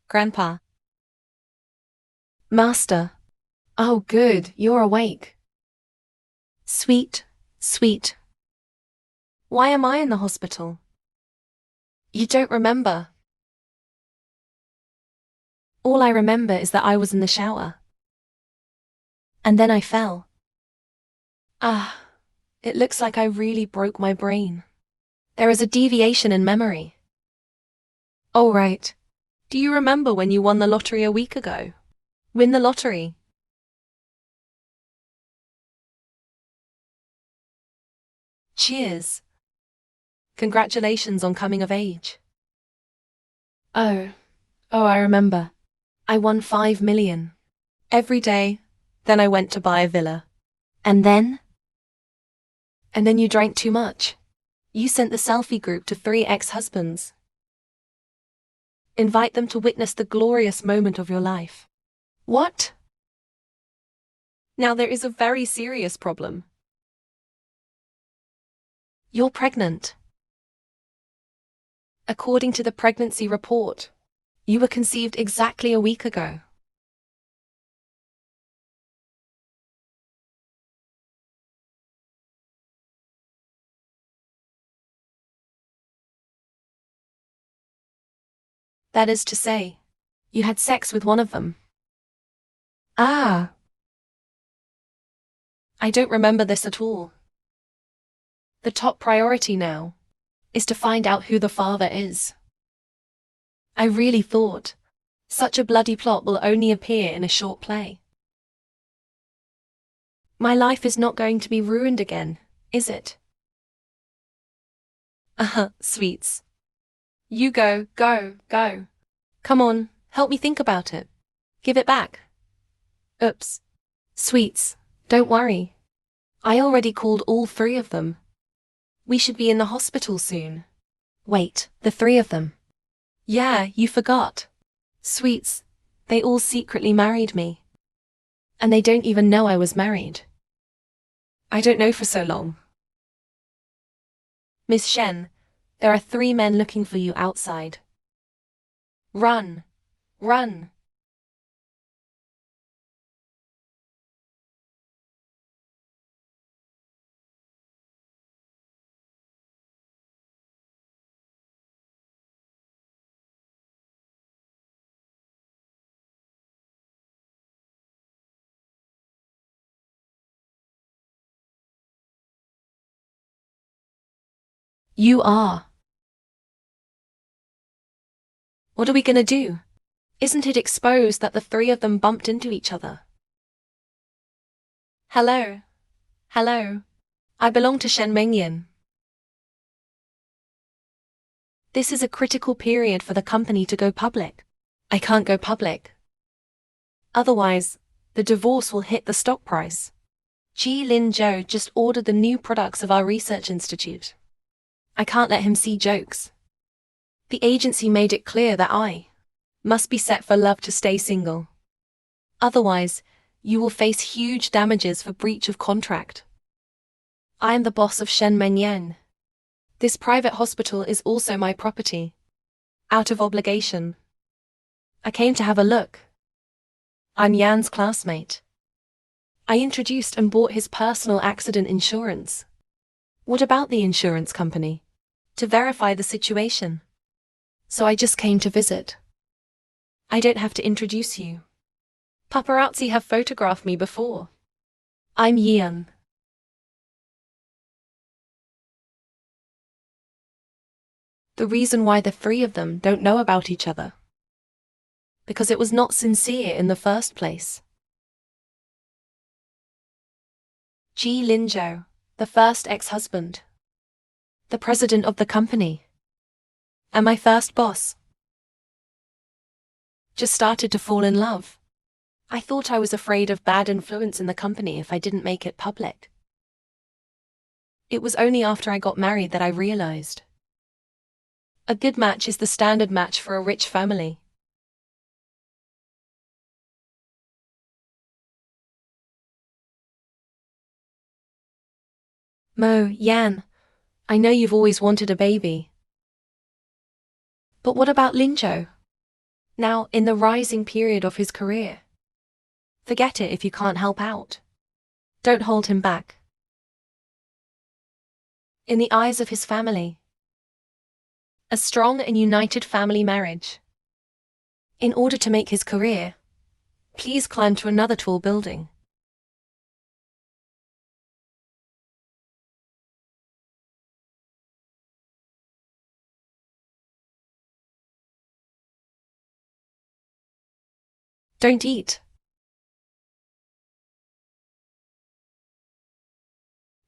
Grandpa. Master. Oh, good, you're awake. Sweet, sweet. Why am I in the hospital? You don't remember? All I remember is that I was in the shower. And then I fell. Ah, it looks like I really broke my brain. There is a deviation in memory. Oh, right. Do you remember when you won the lottery a week ago? Win the lottery. Cheers. Congratulations on coming of age. Oh, I remember. I won 5 million. Every day. Then I went to buy a villa. And then? And then you drank too much. You sent the selfie group to 3 ex-husbands. Invite them to witness the glorious moment of your life. What? Now there is a very serious problem. You're pregnant. According to the pregnancy report, you were conceived exactly a week ago. That is to say, you had sex with one of them. Ah. I don't remember this at all. The top priority now is to find out who the father is. I really thought such a bloody plot will only appear in a short play. My life is not going to be ruined again, is it? Sweets. You go. Come on, help me think about it. Give it back. Oops. Sweets, don't worry. I already called all 3 of them. We should be in the hospital soon. Wait, the 3 of them? Yeah, you forgot. Sweets, they all secretly married me. And they don't even know I was married. I don't know for so long. Miss Shen, there are 3 men looking for you outside. Run. Run. You are. What are we gonna do? Isn't it exposed that the 3 of them bumped into each other? Hello. Hello. I belong to Shen Mengyan. This is a critical period for the company to go public. I can't go public. Otherwise, the divorce will hit the stock price. Ji Lin Zhou just ordered the new products of our research institute. I can't let him see jokes. The agency made it clear that I must be set for love to stay single. Otherwise, you will face huge damages for breach of contract. I am the boss of Shen Mengyan. This private hospital is also my property. Out of obligation. I came to have a look. I'm Yan's classmate. I introduced and bought his personal accident insurance. What about the insurance company? To verify the situation. So I just came to visit. I don't have to introduce you. Paparazzi have photographed me before. I'm Yan. The reason why the 3 of them don't know about each other. Because it was not sincere in the first place. Ji Linzhou, the first ex-husband. The president of the company. And my first boss. Just started to fall in love. I thought I was afraid of bad influence in the company if I didn't make it public. It was only after I got married that I realized. A good match is the standard match for a rich family. Mo, Yan, I know you've always wanted a baby. But what about Linzhou? Now in the rising period of his career. Forget it if you can't help out. Don't hold him back. In the eyes of his family. A strong and united family marriage. In order to make his career, please climb to another tall building. Don't eat.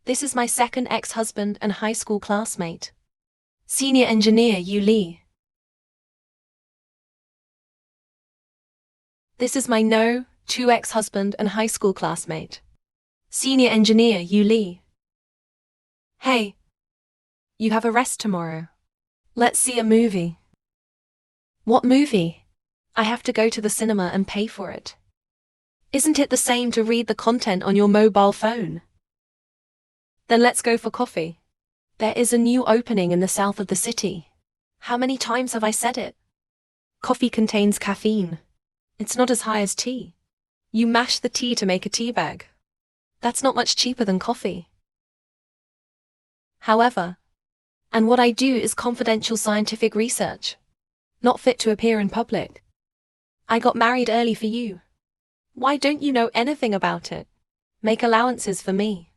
This is my second ex-husband and high school classmate. Senior engineer Yu Lee. This is my two ex-husband and high school classmate. Senior engineer Yu Lee. Hey. You have a rest tomorrow. Let's see a movie. What movie? I have to go to the cinema and pay for it. Isn't it the same to read the content on your mobile phone? Then let's go for coffee. There is a new opening in the south of the city. How many times have I said it? Coffee contains caffeine. It's not as high as tea. You mash the tea to make a tea bag. That's not much cheaper than coffee. However, and what I do is confidential scientific research. Not fit to appear in public. I got married early for you. Why don't you know anything about it? Make allowances for me.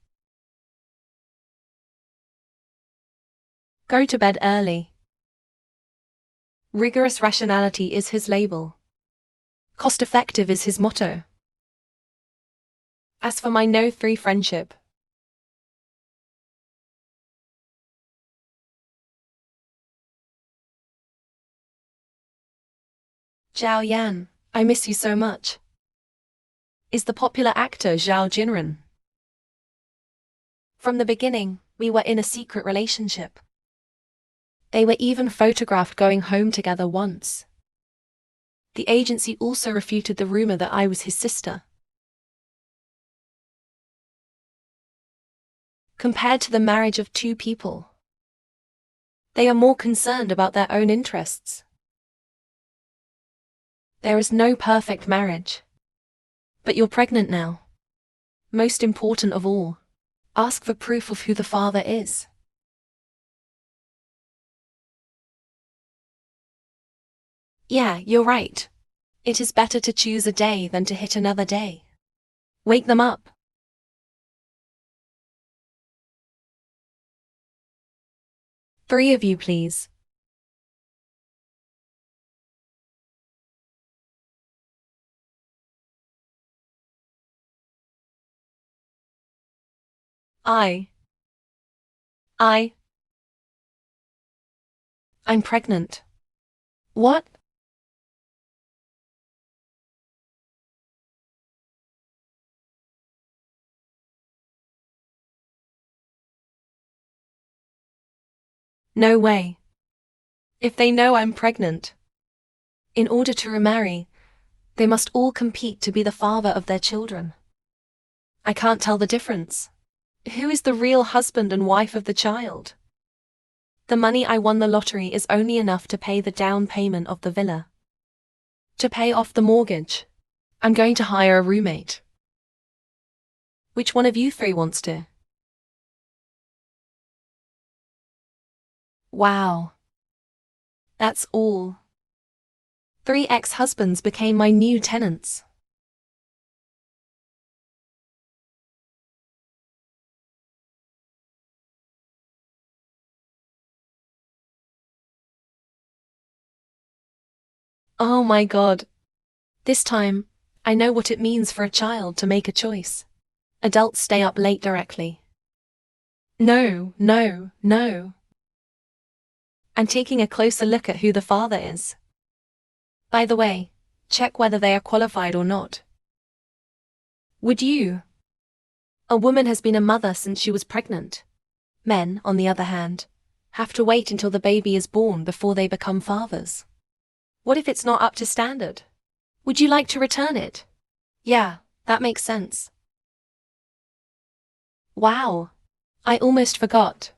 Go to bed early. Rigorous rationality is his label. Cost-effective is his motto. As for my no-3 friendship, Zhao Yan, I miss you so much. Is the popular actor Zhao Jinren. From the beginning, we were in a secret relationship. They were even photographed going home together once. The agency also refuted the rumor that I was his sister. Compared to the marriage of two people, they are more concerned about their own interests. There is no perfect marriage. But you're pregnant now. Most important of all, ask for proof of who the father is. Yeah, you're right. It is better to choose a day than to hit another day. Wake them up. Three of you, please. I'm pregnant. What? No way. If they know I'm pregnant, in order to remarry, they must all compete to be the father of their children. I can't tell the difference. Who is the real husband and wife of the child? The money I won the lottery is only enough to pay the down payment of the villa. To pay off the mortgage, I'm going to hire a roommate. Which one of you three wants to? Wow. That's all. 3 ex-husbands became my new tenants. Oh my God. This time, I know what it means for a child to make a choice. Adults stay up late directly. No. I'm taking a closer look at who the father is. By the way, check whether they are qualified or not. Would you? A woman has been a mother since she was pregnant. Men, on the other hand, have to wait until the baby is born before they become fathers. What if it's not up to standard? Would you like to return it? Yeah, that makes sense. Wow. I almost forgot.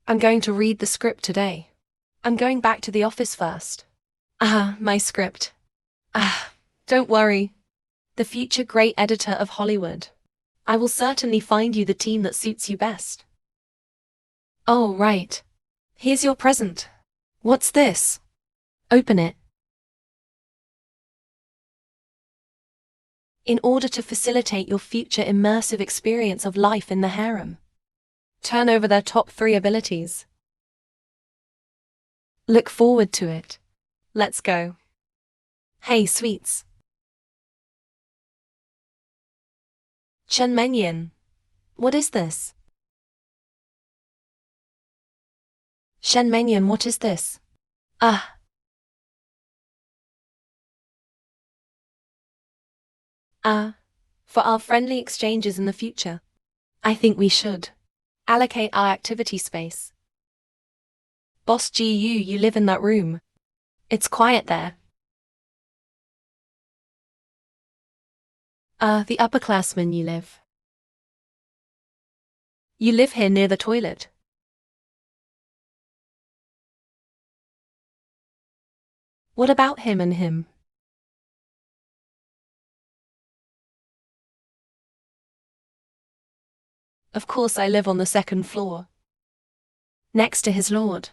I'm going to read the script today. I'm going back to the office first. My script. Don't worry. The future great editor of Hollywood. I will certainly find you the team that suits you best. Oh, right. Here's your present. What's this? Open it. In order to facilitate your future immersive experience of life in the harem, turn over their top 3 abilities. Look forward to it. Let's go. Hey, sweets. Chen Menyin. What is this? Shen Menyin, what is this? For our friendly exchanges in the future. I think we should allocate our activity space. Boss GU, you live in that room. It's quiet there. The upperclassmen you live. You live here near the toilet. What about him and him? Of course I live on the 2nd floor. Next to his lord.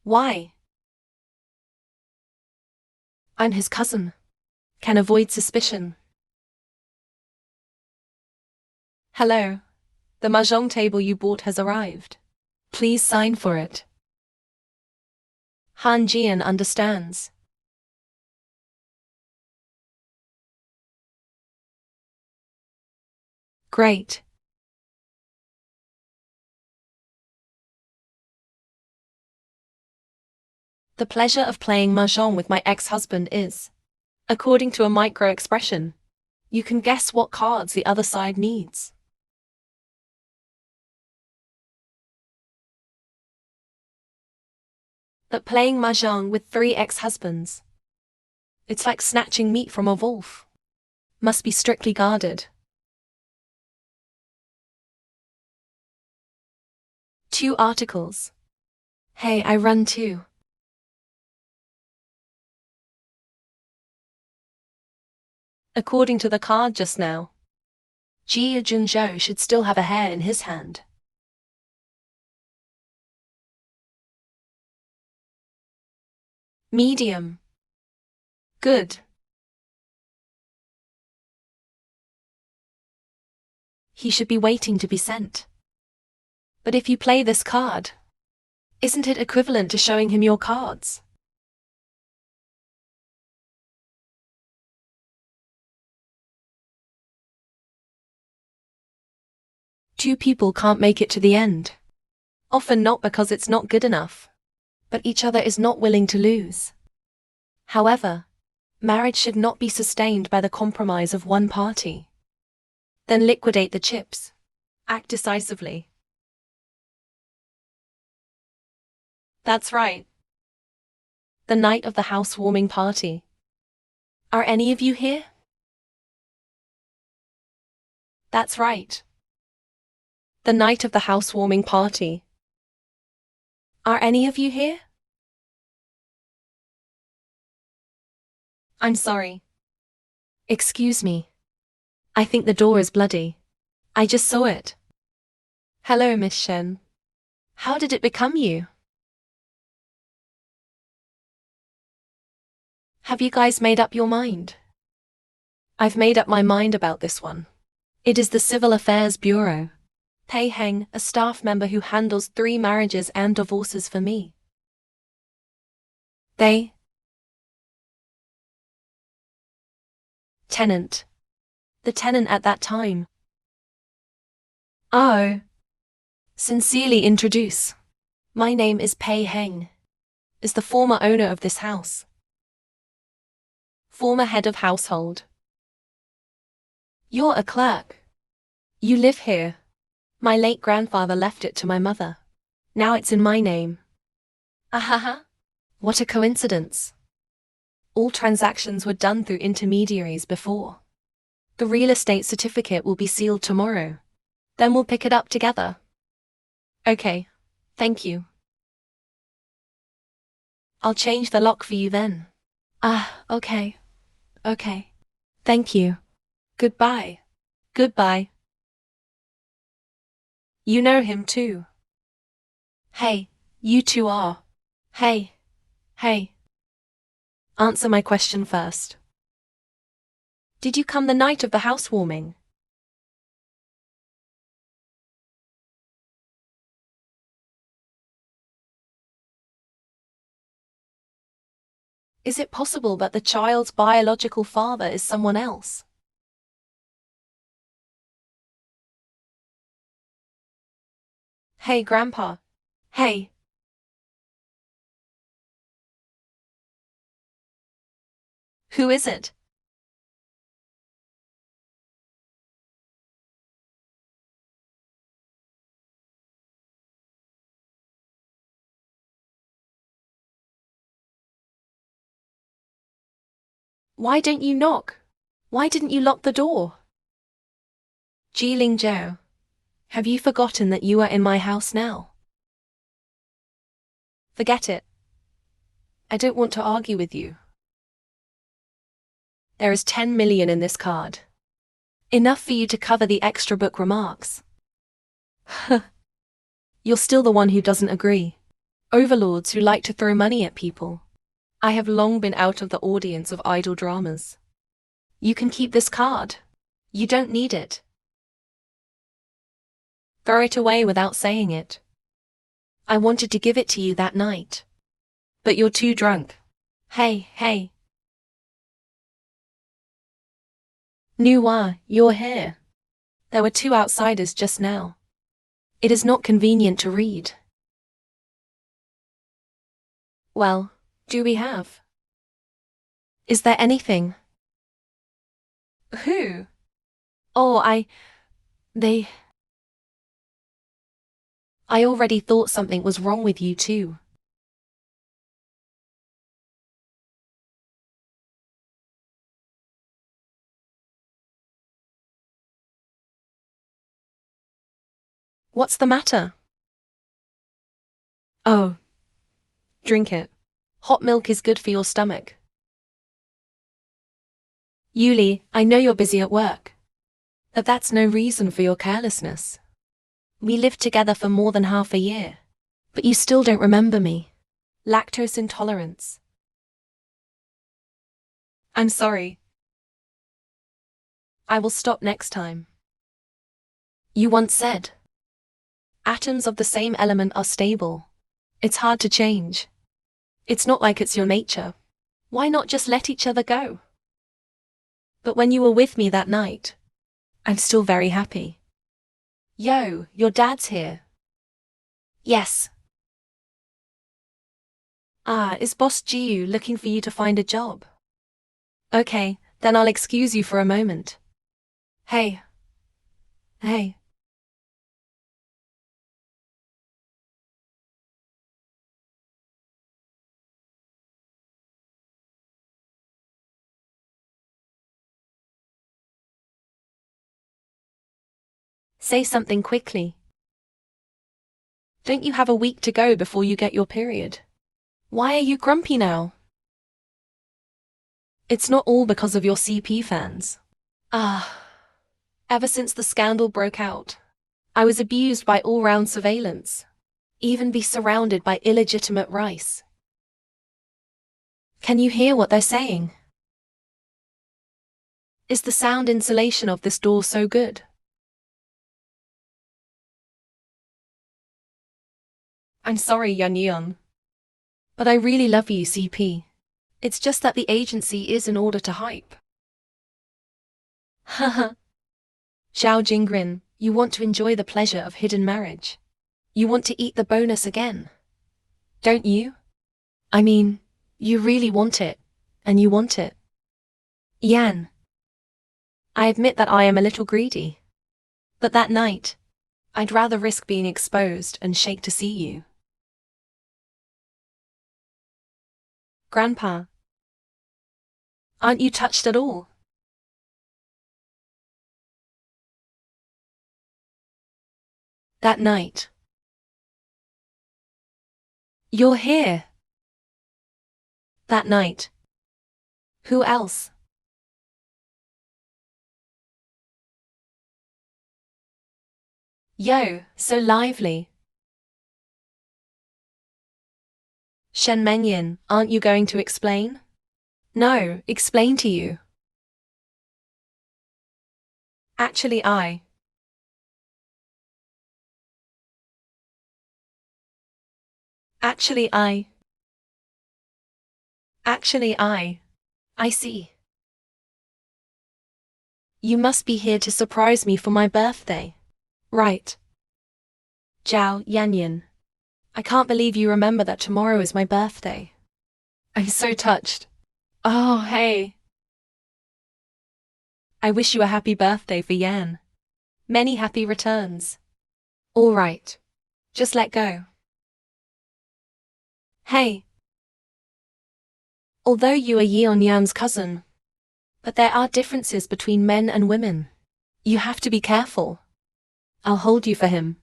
Why? I'm his cousin. Can avoid suspicion. Hello. The mahjong table you bought has arrived. Please sign for it. Han Jian understands. Great. The pleasure of playing mahjong with my ex-husband is, according to a micro-expression, you can guess what cards the other side needs. But playing mahjong with 3 ex-husbands, it's like snatching meat from a wolf. Must be strictly guarded. 2 articles. Hey, I run too. According to the card just now, Jia Junzhou should still have a hair in his hand. Medium. Good. He should be waiting to be sent. But if you play this card, isn't it equivalent to showing him your cards? Two people can't make it to the end. Often not because it's not good enough, but each other is not willing to lose. However, marriage should not be sustained by the compromise of one party. Then liquidate the chips. Act decisively. That's right. The night of the housewarming party. Are any of you here? That's right. The night of the housewarming party. Are any of you here? I'm sorry. Excuse me. I think the door is bloody. I just saw it. Hello, Miss Shen. How did it become you? Have you guys made up your mind? I've made up my mind about this one. It is the Civil Affairs Bureau. Pei Heng, a staff member who handles 3 marriages and divorces for me. Tenant. The tenant at that time. Oh. Sincerely introduce. My name is Pei Heng. Is the former owner of this house. Former head of household. You're a clerk. You live here. My late grandfather left it to my mother. Now it's in my name. Ahaha. What a coincidence. All transactions were done through intermediaries before. The real estate certificate will be sealed tomorrow. Then we'll pick it up together. Okay. Thank you. I'll change the lock for you then. Ah, okay. Okay. Thank you. Goodbye. Goodbye. You know him too. Hey. You two are. Hey. Hey. Answer my question first. Did you come the night of the housewarming? Is it possible that the child's biological father is someone else? Hey, Grandpa. Hey. Who is it? Why don't you knock? Why didn't you lock the door? Jiling Zhou, have you forgotten that you are in my house now? Forget it. I don't want to argue with you. There is 10 million in this card. Enough for you to cover the extra book remarks. You're still the one who doesn't agree. Overlords who like to throw money at people. I have long been out of the audience of idle dramas. You can keep this card. You don't need it. Throw it away without saying it. I wanted to give it to you that night. But you're too drunk. Hey, hey. Nuwa, you're here. There were 2 outsiders just now. It is not convenient to read. Well, do we have? Is there anything? Who? Oh, I already thought something was wrong with you too. What's the matter? Oh. Drink it. Hot milk is good for your stomach. Yuli, I know you're busy at work. But that's no reason for your carelessness. We lived together for more than half a year. But you still don't remember me. Lactose intolerance. I'm sorry. I will stop next time. You once said, atoms of the same element are stable. It's hard to change. It's not like it's your nature. Why not just let each other go? But when you were with me that night, I'm still very happy. Yo, your dad's here. Yes. Ah, is Boss Jiu looking for you to find a job? Okay, then I'll excuse you for a moment. Hey. Hey. Say something quickly. Don't you have a week to go before you get your period? Why are you grumpy now? It's not all because of your CP fans. Ah. Ever since the scandal broke out, I was abused by all-round surveillance. Even be surrounded by illegitimate rice. Can you hear what they're saying? Is the sound insulation of this door so good? I'm sorry, Yanyeon. But I really love you, CP. It's just that the agency is in order to hype. Haha. Xiao Jingrin, you want to enjoy the pleasure of hidden marriage. You want to eat the bonus again. Don't you? I mean, you really want it, and you want it. Yan. I admit that I am a little greedy. But that night, I'd rather risk being exposed and shake to see you. Grandpa. Aren't you touched at all? That night. You're here. That night. Who else? Yo, so lively. Shen Mengyan, aren't you going to explain? No, explain to you. Actually I. Actually I. Actually I see. You must be here to surprise me for my birthday. Right. Zhao Yanyan. I can't believe you remember that tomorrow is my birthday. I'm so touched. Oh, hey. I wish you a happy birthday for Yan. Many happy returns. All right. Just let go. Hey. Although you are Yeon Yan's cousin, but there are differences between men and women. You have to be careful. I'll hold you for him.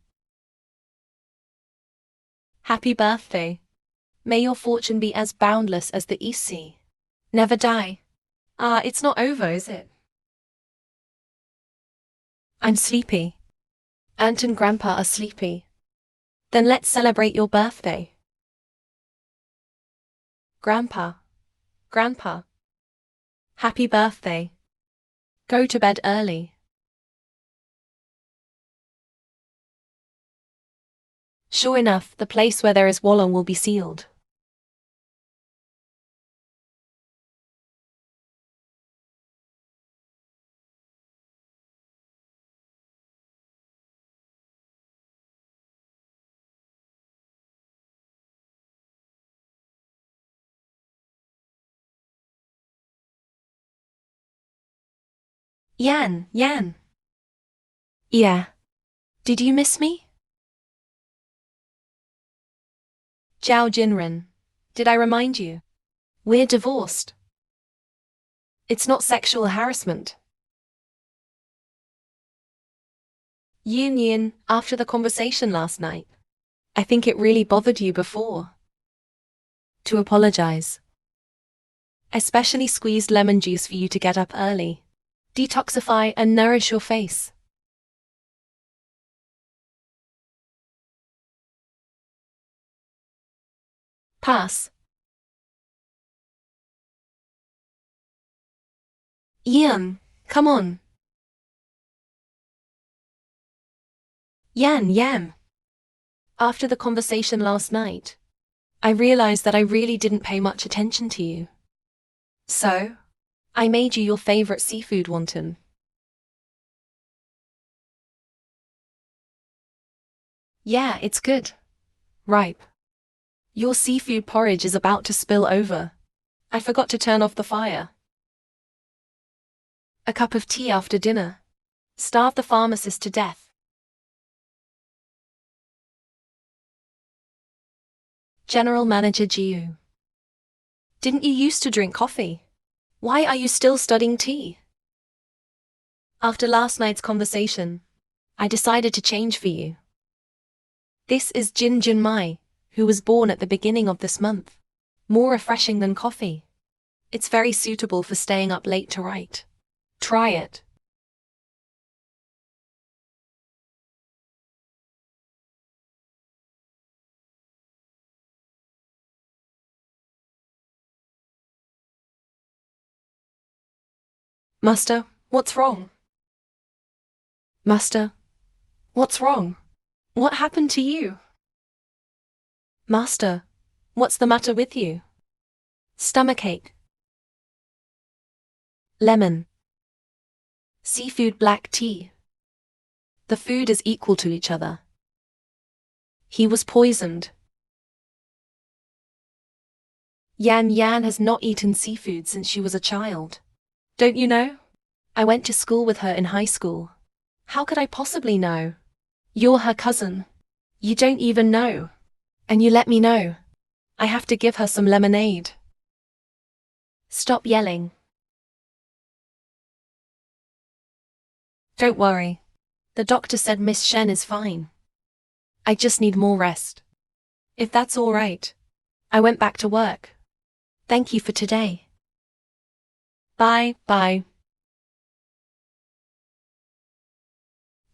Happy birthday. May your fortune be as boundless as the East Sea. Never die. It's not over, is it? I'm sleepy. Aunt and Grandpa are sleepy. Then let's celebrate your birthday. Grandpa. Grandpa. Happy birthday. Go to bed early. Sure enough, the place where there is Wolong will be sealed. Yan. Yeah. Did you miss me? Zhao Jinren. Did I remind you? We're divorced. It's not sexual harassment. Yin, after the conversation last night, I think it really bothered you before. To apologize. I specially squeezed lemon juice for you to get up early. Detoxify and nourish your face. Pass. Yan, come on. Yan. After the conversation last night, I realized that I really didn't pay much attention to you. So, I made you your favorite seafood wonton. Yeah, it's good. Ripe. Your seafood porridge is about to spill over. I forgot to turn off the fire. A cup of tea after dinner. Starve the pharmacist to death. General Manager Jiu. Didn't you used to drink coffee? Why are you still studying tea? After last night's conversation, I decided to change for you. This is Jin Junmai, who was born at the beginning of this month. More refreshing than coffee. It's very suitable for staying up late to write. Try it. Master, what's wrong? Master, what's wrong? What happened to you? Master, what's the matter with you? Stomachache. Lemon. Seafood black tea. The food is equal to each other. He was poisoned. Yan has not eaten seafood since she was a child. Don't you know? I went to school with her in high school. How could I possibly know? You're her cousin. You don't even know. And you let me know. I have to give her some lemonade. Stop yelling. Don't worry. The doctor said Miss Shen is fine. I just need more rest. If that's all right. I went back to work. Thank you for today. Bye, bye.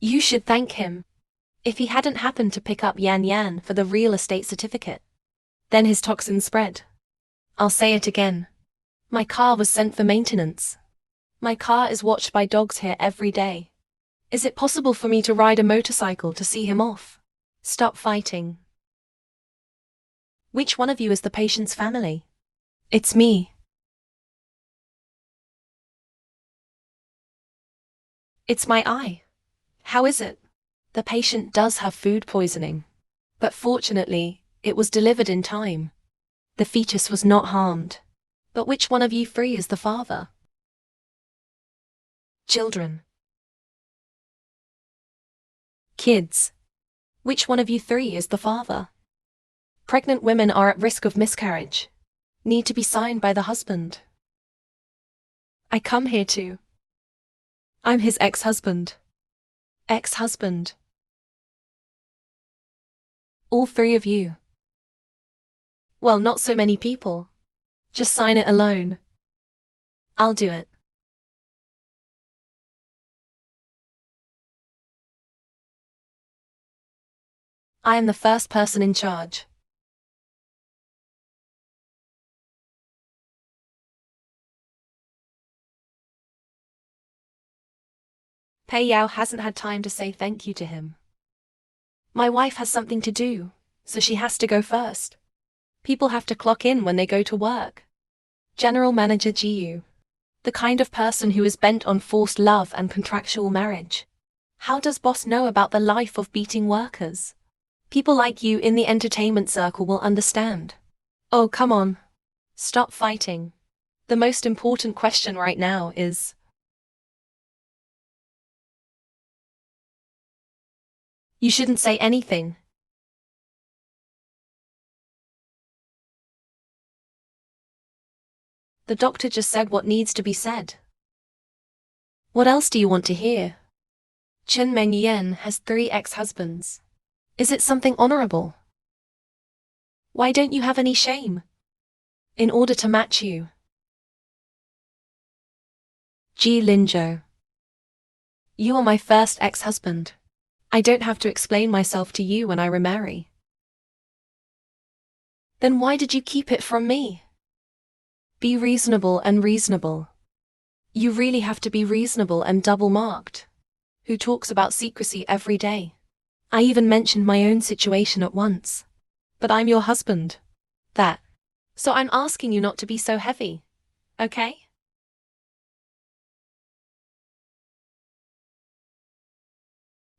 You should thank him. If he hadn't happened to pick up Yan Yan for the real estate certificate, then his toxin spread. I'll say it again. My car was sent for maintenance. My car is watched by dogs here every day. Is it possible for me to ride a motorcycle to see him off? Stop fighting. Which one of you is the patient's family? It's me. It's my eye. How is it? The patient does have food poisoning. But fortunately, it was delivered in time. The fetus was not harmed. But which one of you three is the father? Children. Kids. Which one of you three is the father? Pregnant women are at risk of miscarriage. Need to be signed by the husband. I come here to. I'm his ex-husband. Ex-husband. All three of you. Well, not so many people. Just sign it alone. I'll do it. I am the first person in charge. Pei Yao hasn't had time to say thank you to him. My wife has something to do, so she has to go first. People have to clock in when they go to work. General Manager Jiyu. The kind of person who is bent on forced love and contractual marriage. How does boss know about the life of beating workers? People like you in the entertainment circle will understand. Oh, come on. Stop fighting. The most important question right now is... You shouldn't say anything. The doctor just said what needs to be said. What else do you want to hear? Chen Mengyan has 3 ex-husbands. Is it something honorable? Why don't you have any shame? In order to match you. Ji Linzhou. You are my first ex-husband. I don't have to explain myself to you when I remarry. Then why did you keep it from me? Be reasonable and reasonable. You really have to be reasonable and double-marked. Who talks about secrecy every day? I even mentioned my own situation at once. But I'm your husband. That. So I'm asking you not to be so heavy. Okay?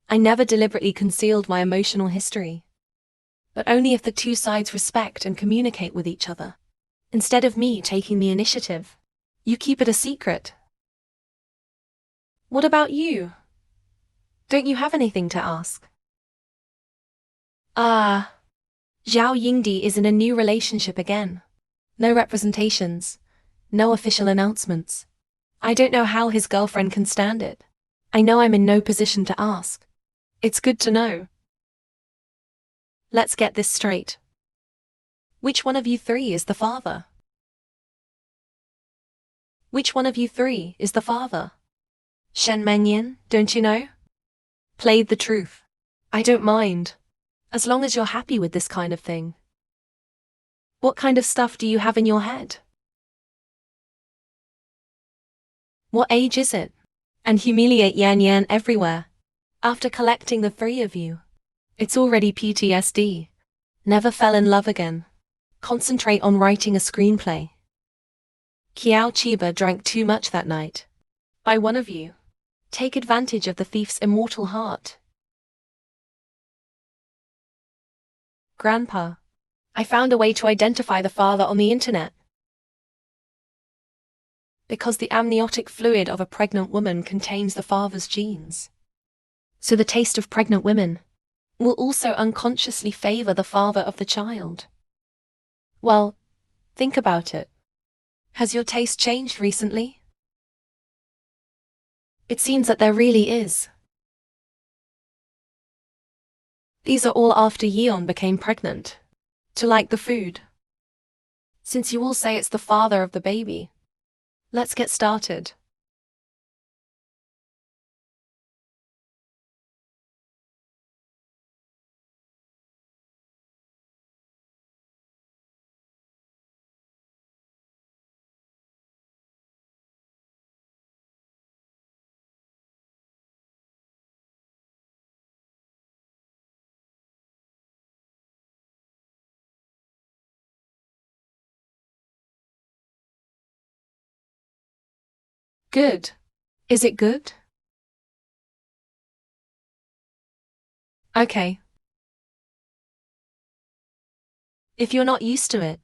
I never deliberately concealed my emotional history. But only if the two sides respect and communicate with each other. Instead of me taking the initiative, you keep it a secret. What about you? Don't you have anything to ask? Zhao Yingdi is in a new relationship again. No representations. No official announcements. I don't know how his girlfriend can stand it. I know I'm in no position to ask. It's good to know. Let's get this straight. Which one of you three is the father? Which one of you three is the father? Shen Mengyan, don't you know? Played the truth. I don't mind. As long as you're happy with this kind of thing. What kind of stuff do you have in your head? What age is it? And humiliate Yan Yan everywhere. After collecting the 3 of you. It's already PTSD. Never fell in love again. Concentrate on writing a screenplay. Qiao Chiba drank too much that night. By one of you. Take advantage of the thief's immortal heart. Grandpa. I found a way to identify the father on the internet. Because the amniotic fluid of a pregnant woman contains the father's genes. So the taste of pregnant women will also unconsciously favor the father of the child. Well, think about it. Has your taste changed recently? It seems that there really is. These are all after Yeon became pregnant. To like the food. Since you all say it's the father of the baby, let's get started. Good. Is it good? Okay. If you're not used to it,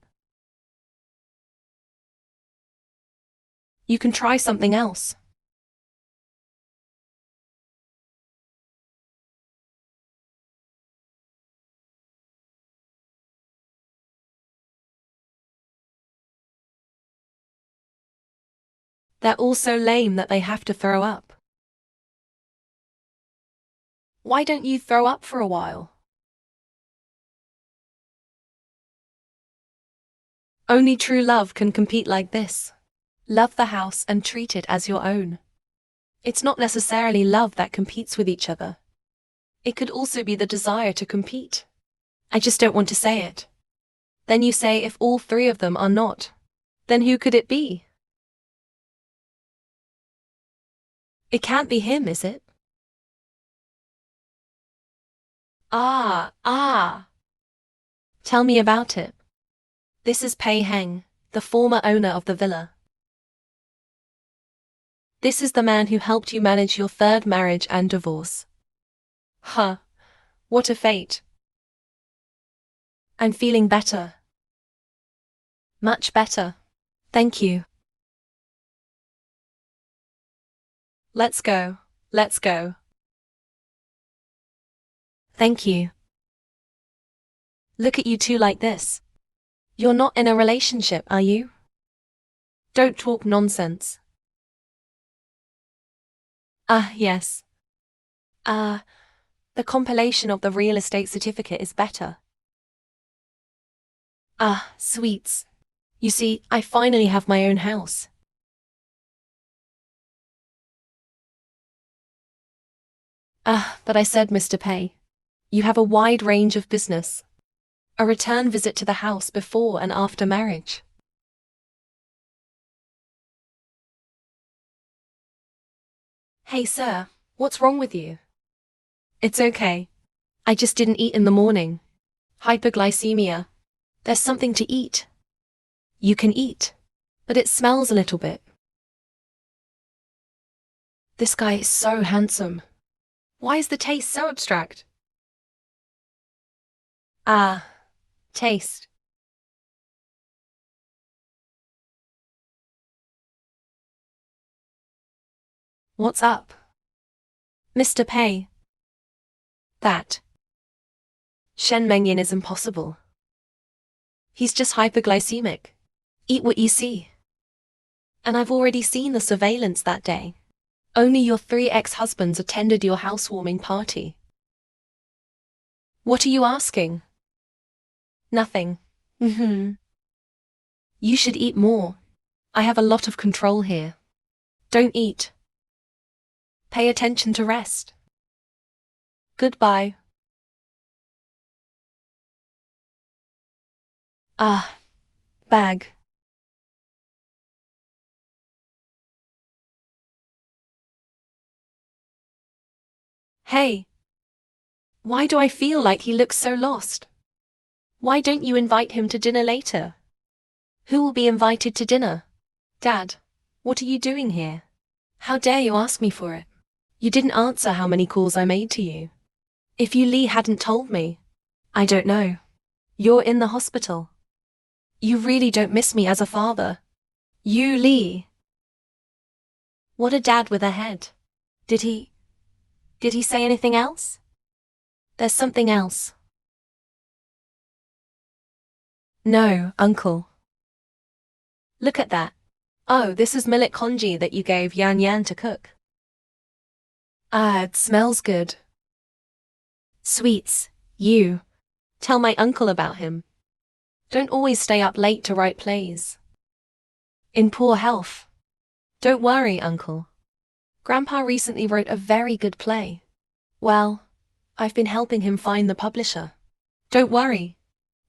you can try something else. They're all so lame that they have to throw up. Why don't you throw up for a while? Only true love can compete like this. Love the house and treat it as your own. It's not necessarily love that competes with each other. It could also be the desire to compete. I just don't want to say it. Then you say if all three of them are not, then who could it be? It can't be him, is it? Ah. Tell me about it. This is Pei Heng, the former owner of the villa. This is the man who helped you manage your third marriage and divorce. Huh. What a fate. I'm feeling better. Much better. Thank you. Let's go. Let's go. Thank you. Look at you two like this. You're not in a relationship, are you? Don't talk nonsense. Yes. The compilation of the real estate certificate is better. Sweets. You see, I finally have my own house. But I said, Mr. Pei, you have a wide range of business. A return visit to the house before and after marriage. Hey sir, what's wrong with you? It's okay. I just didn't eat in the morning. Hyperglycemia. There's something to eat. You can eat, but it smells a little bit. This guy is so handsome. Why is the taste so abstract? Taste. What's up? Mr. Pei. That Shen Mengyan is impossible. He's just hyperglycemic. Eat what you see. And I've already seen the surveillance that day. Only your 3 ex-husbands attended your housewarming party. What are you asking? Nothing. You should eat more. I have a lot of control here. Don't eat. Pay attention to rest. Goodbye. Bag. Hey. Why do I feel like he looks so lost? Why don't you invite him to dinner later? Who will be invited to dinner? Dad, what are you doing here? How dare you ask me for it? You didn't answer how many calls I made to you. If you Lee hadn't told me, I don't know. You're in the hospital. You really don't miss me as a father. You Lee. What a dad with a head. Did he say anything else? There's something else. No, Uncle. Look at that. Oh, this is millet congee that you gave Yan Yan to cook. It smells good. Sweets, you. Tell my uncle about him. Don't always stay up late to write plays. In poor health. Don't worry, Uncle. Grandpa recently wrote a very good play. Well, I've been helping him find the publisher. Don't worry.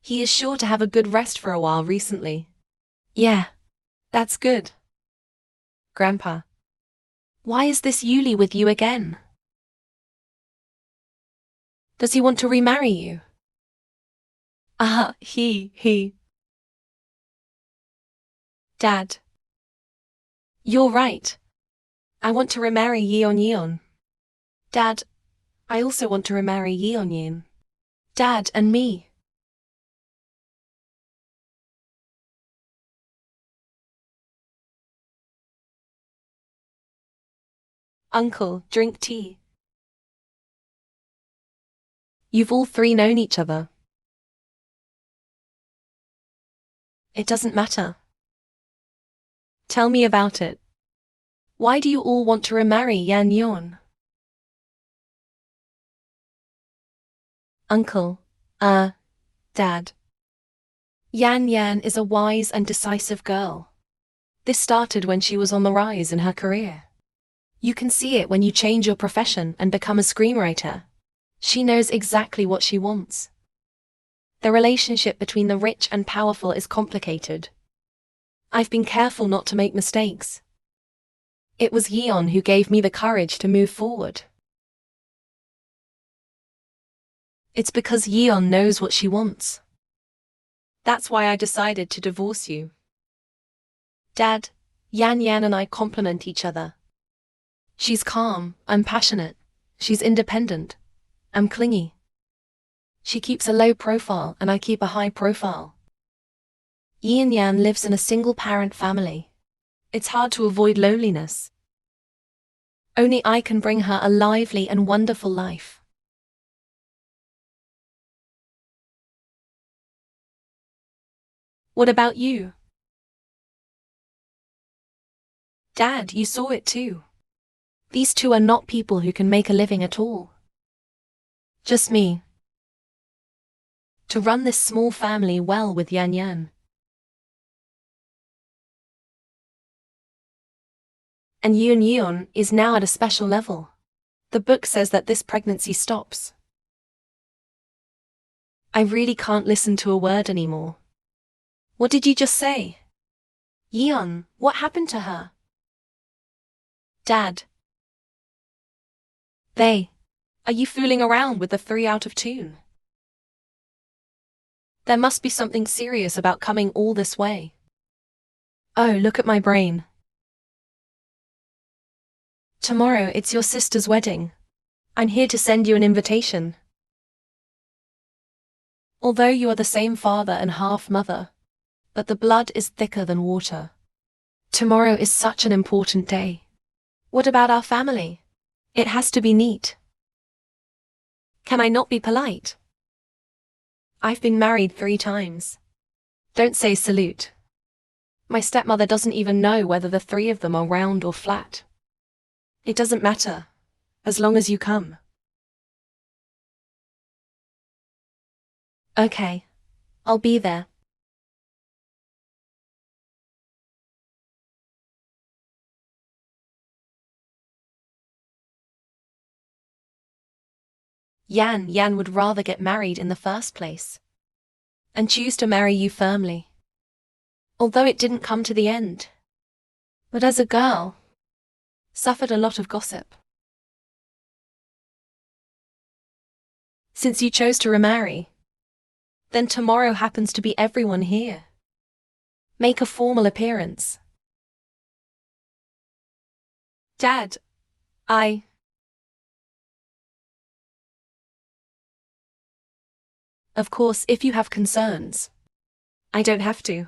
He is sure to have a good rest for a while recently. Yeah, that's good. Grandpa. Why is this Yuli with you again? Does he want to remarry you? He. Dad. You're right. I want to remarry Yeon. Dad, I also want to remarry Yeon. Dad and me. Uncle, drink tea. You've all three known each other. It doesn't matter. Tell me about it. Why do you all want to remarry Yeon? Uncle, Dad. Yan is a wise and decisive girl. This started when she was on the rise in her career. You can see it when you change your profession and become a screenwriter. She knows exactly what she wants. The relationship between the rich and powerful is complicated. I've been careful not to make mistakes. It was Yeon who gave me the courage to move forward. It's because Yeon knows what she wants. That's why I decided to divorce you. Dad, Yan and I complement each other. She's calm, I'm passionate. She's independent. I'm clingy. She keeps a low profile and I keep a high profile. Yan lives in a single-parent family. It's hard to avoid loneliness. Only I can bring her a lively and wonderful life. What about you? Dad, you saw it too. These two are not people who can make a living at all. Just me. To run this small family well with Yan. And Yeon is now at a special level. The book says that this pregnancy stops. I really can't listen to a word anymore. What did you just say? Yeon, what happened to her? Dad. Are you fooling around with the 3 out of tune? There must be something serious about coming all this way. Oh, look at my brain. Tomorrow it's your sister's wedding. I'm here to send you an invitation. Although you are the same father and half mother, but the blood is thicker than water. Tomorrow is such an important day. What about our family? It has to be neat. Can I not be polite? I've been married 3 times. Don't say salute. My stepmother doesn't even know whether the 3 of them are round or flat. It doesn't matter, as long as you come. Okay, I'll be there. Yan would rather get married in the first place. And choose to marry you firmly. Although it didn't come to the end. But as a girl, suffered a lot of gossip. Since you chose to remarry, then tomorrow happens to be everyone here. Make a formal appearance. Dad, Of course, if you have concerns. I don't have to.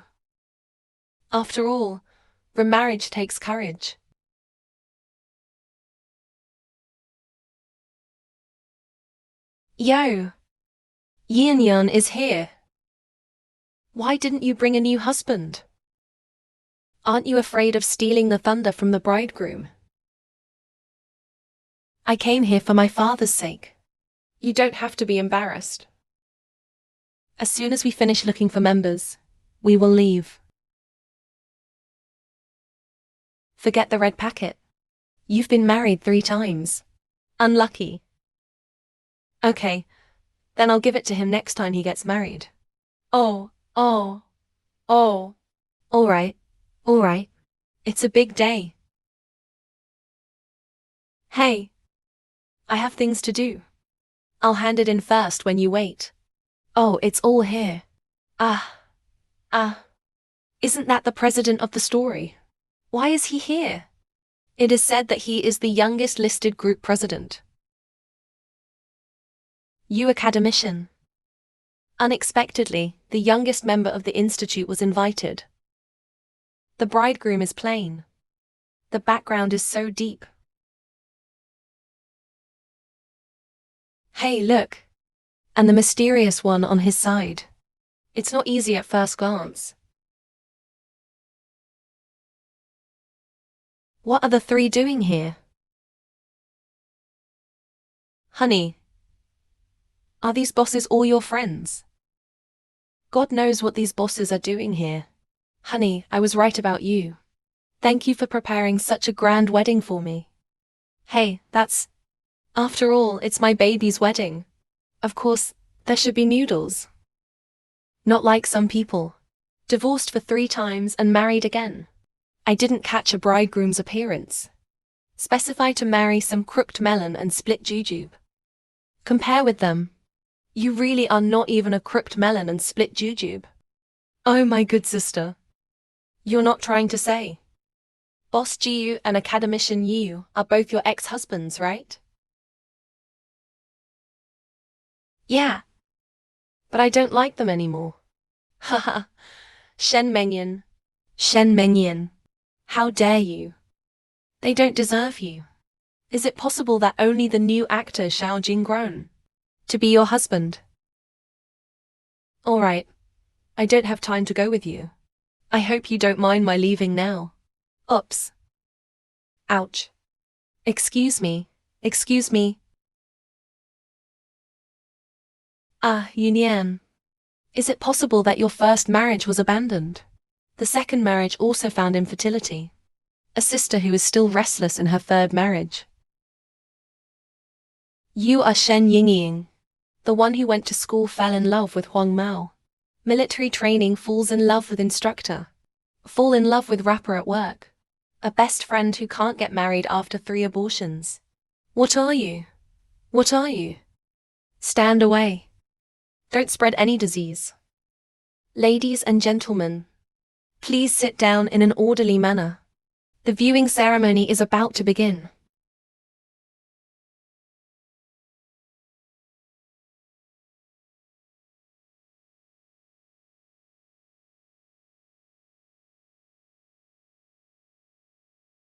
After all, remarriage takes courage. Yo! Yeon is here. Why didn't you bring a new husband? Aren't you afraid of stealing the thunder from the bridegroom? I came here for my father's sake. You don't have to be embarrassed. As soon as we finish looking for members, we will leave. Forget the red packet. You've been married 3 times. Unlucky. Okay, then I'll give it to him next time he gets married. Oh. All right. It's a big day. Hey. I have things to do. I'll hand it in first when you wait. Oh, it's all here. Isn't that the president of the story? Why is he here? It is said that he is the youngest listed group president. You academician. Unexpectedly, the youngest member of the institute was invited. The bridegroom is plain. The background is so deep. Hey, look. And the mysterious one on his side. It's not easy at first glance. What are the 3 doing here? Honey, are these bosses all your friends? God knows what these bosses are doing here. Honey, I was right about you. Thank you for preparing such a grand wedding for me. Hey, after all, it's my baby's wedding. Of course, there should be noodles. Not like some people. Divorced for 3 times and married again. I didn't catch a bridegroom's appearance. Specify to marry some crooked melon and split jujube. Compare with them. You really are not even a crooked melon and split jujube. Oh my good sister. You're not trying to say. Boss Jiu and academician Yu are both your ex-husbands, right? Yeah. But I don't like them anymore. Haha. Shen Mengyan. How dare you? They don't deserve you. Is it possible that only the new actor Xiao Jinggrown to be your husband? All right. I don't have time to go with you. I hope you don't mind my leaving now. Oops. Ouch. Excuse me. Yunian. Is it possible that your first marriage was abandoned? The second marriage also found infertility. A sister who is still restless in her 3rd marriage. You are Shen Yingying. The one who went to school fell in love with Huang Mao. Military training falls in love with instructor. Fall in love with rapper at work. A best friend who can't get married after 3 abortions. What are you? Stand away. Don't spread any disease. Ladies and gentlemen, please sit down in an orderly manner. The viewing ceremony is about to begin.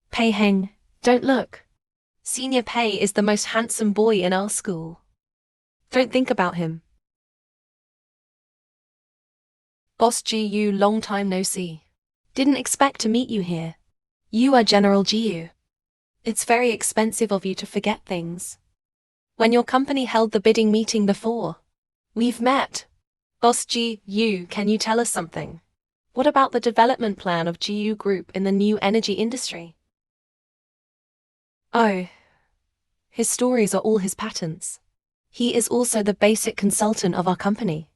Pei Heng, don't look. Senior Pei is the most handsome boy in our school. Don't think about him. Boss Jiu, long time no see. Didn't expect to meet you here. You are General Jiu. It's very expensive of you to forget things. When your company held the bidding meeting before, we've met. Boss Jiu, can you tell us something? What about the development plan of Jiu Group in the new energy industry? Oh, his stories are all his patents. He is also the basic consultant of our company.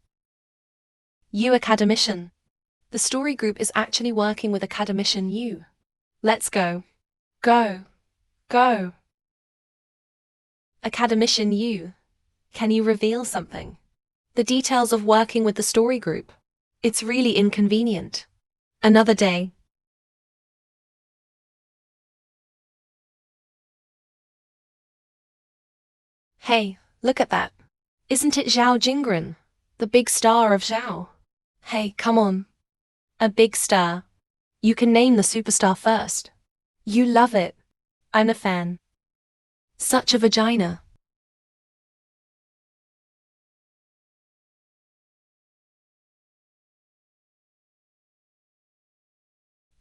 You academician. The story group is actually working with academician Yu. Let's go. Go. Academician Yu. Can you reveal something? The details of working with the story group. It's really inconvenient. Another day. Hey, look at that. Isn't it Zhao Jingren, the big star of Zhao? Hey, come on. A big star. You can name the superstar first. You love it. I'm a fan. Such a vagina.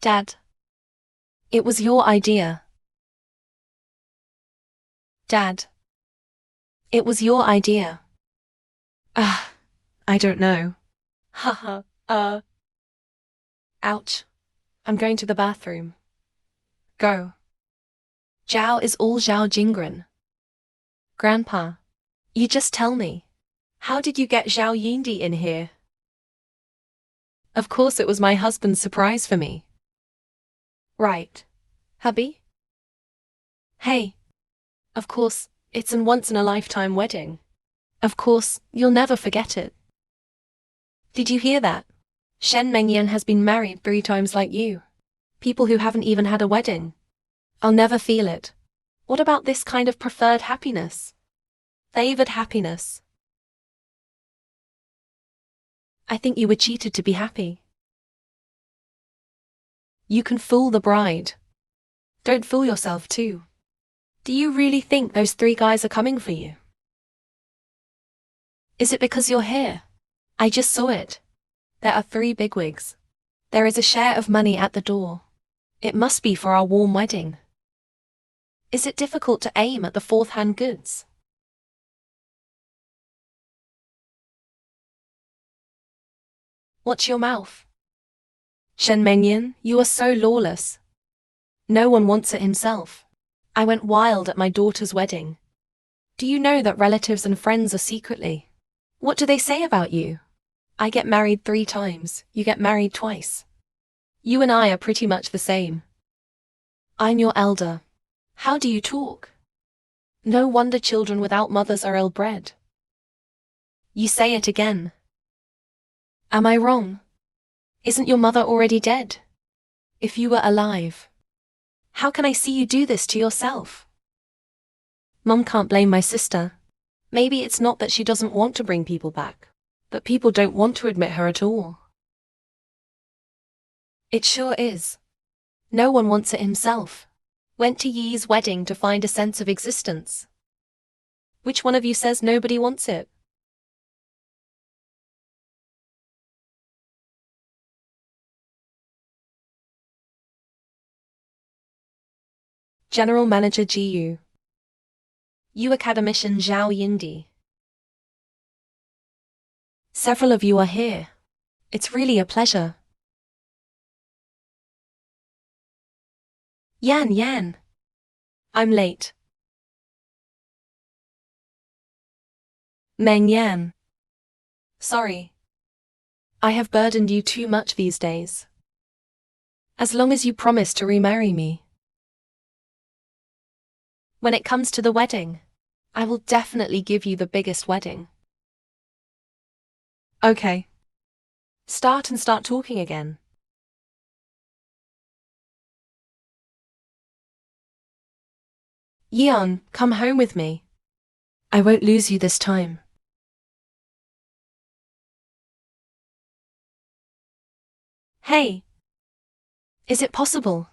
Dad. It was your idea. Dad. It was your idea. I don't know. Haha, Ouch. I'm going to the bathroom. Go. Zhao is all Zhao Jingren. Grandpa, you just tell me. How did you get Zhao Yindi in here? Of course it was my husband's surprise for me. Right. Hubby? Hey. Of course, it's an once-in-a-lifetime wedding. Of course, you'll never forget it. Did you hear that? Shen Mengyan has been married 3 times like you. People who haven't even had a wedding. I'll never feel it. What about this kind of preferred happiness? Favored happiness. I think you were cheated to be happy. You can fool the bride. Don't fool yourself too. Do you really think those 3 guys are coming for you? Is it because you're here? I just saw it. There are 3 bigwigs. There is a share of money at the door. It must be for our warm wedding. Is it difficult to aim at the fourth-hand goods? Watch your mouth. Shen Mengyan, you are so lawless. No one wants it himself. I went wild at my daughter's wedding. Do you know that relatives and friends are secretly? What do they say about you? I get married 3 times, you get married twice. You and I are pretty much the same. I'm your elder. How do you talk? No wonder children without mothers are ill-bred. You say it again. Am I wrong? Isn't your mother already dead? If you were alive, how can I see you do this to yourself? Mum can't blame my sister. Maybe it's not that she doesn't want to bring people back, but people don't want to admit her at all. It sure is. No one wants it himself. Went to Yi's wedding to find a sense of existence. Which one of you says nobody wants it? General Manager Jiyu. You Academician Zhao Yindi. Several of you are here. It's really a pleasure. Yan. I'm late. Meng Yan. Sorry. I have burdened you too much these days. As long as you promise to remarry me. When it comes to the wedding, I will definitely give you the biggest wedding. Okay. Start talking again. Yeon, come home with me. I won't lose you this time. Hey. Is it possible?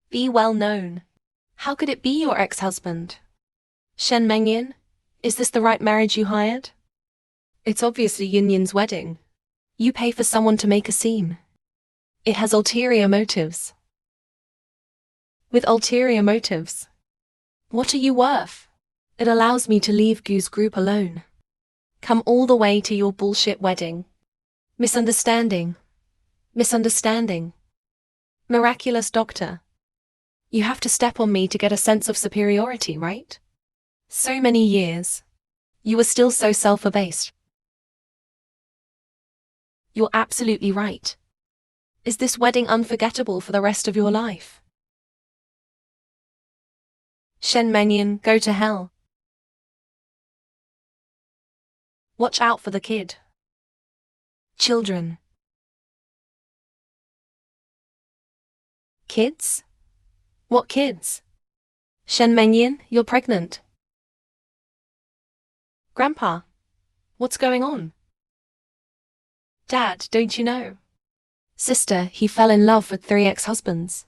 Be well known. How could it be your ex-husband? Shen Mengyan, is this the right marriage you hired? It's obviously Yinyan's wedding. You pay for someone to make a scene. It has ulterior motives. With ulterior motives? What are you worth? It allows me to leave Gu's group alone. Come all the way to your bullshit wedding. Misunderstanding. Miraculous doctor. You have to step on me to get a sense of superiority, right? So many years. You were still so self-abased. You're absolutely right. Is this wedding unforgettable for the rest of your life? Shen Mengyan, go to hell. Watch out for the kid. Children. Kids? What kids? Shen Mengyan, you're pregnant. Grandpa, what's going on? Dad, don't you know? Sister, he fell in love with 3 ex-husbands.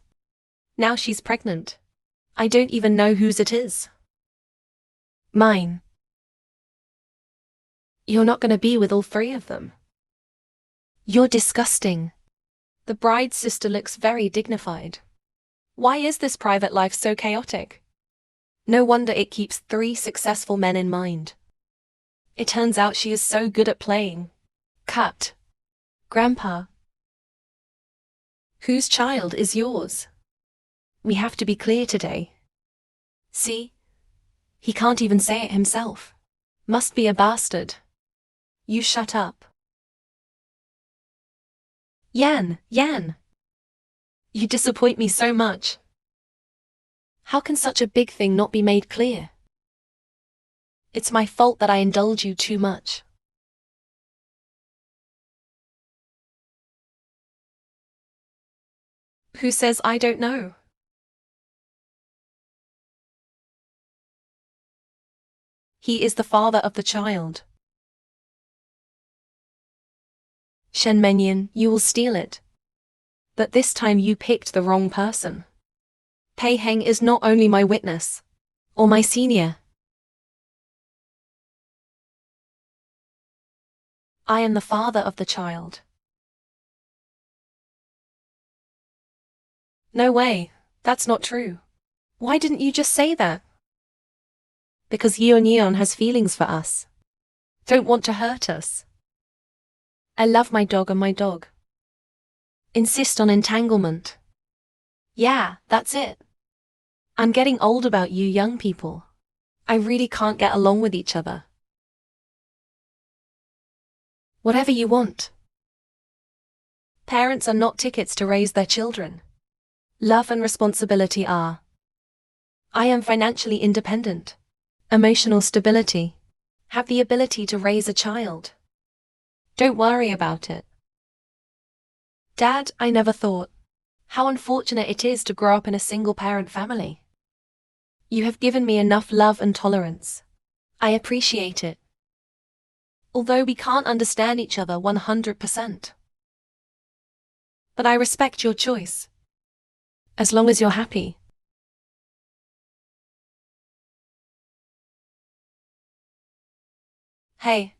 Now she's pregnant. I don't even know whose it is. Mine. You're not going to be with all 3 of them. You're disgusting. The bride's sister looks very dignified. Why is this private life so chaotic? No wonder it keeps 3 successful men in mind. It turns out she is so good at playing. Cut. Grandpa. Whose child is yours? We have to be clear today. See? He can't even say it himself. Must be a bastard. You shut up. Yan. You disappoint me so much. How can such a big thing not be made clear? It's my fault that I indulge you too much. Who says I don't know? He is the father of the child. Shen Menyan, you will steal it. But this time you picked the wrong person. Pei Heng is not only my witness, or my senior. I am the father of the child. No way, that's not true. Why didn't you just say that? Because Yeon has feelings for us. Don't want to hurt us. I love my dog and my dog. Insist on entanglement. Yeah, that's it. I'm getting old about you young people. I really can't get along with each other. Whatever you want. Parents are not tickets to raise their children. Love and responsibility are. I am financially independent. Emotional stability. Have the ability to raise a child. Don't worry about it. Dad, I never thought. How unfortunate it is to grow up in a single-parent family. You have given me enough love and tolerance. I appreciate it. Although we can't understand each other 100%. But I respect your choice. As long as you're happy. Hey.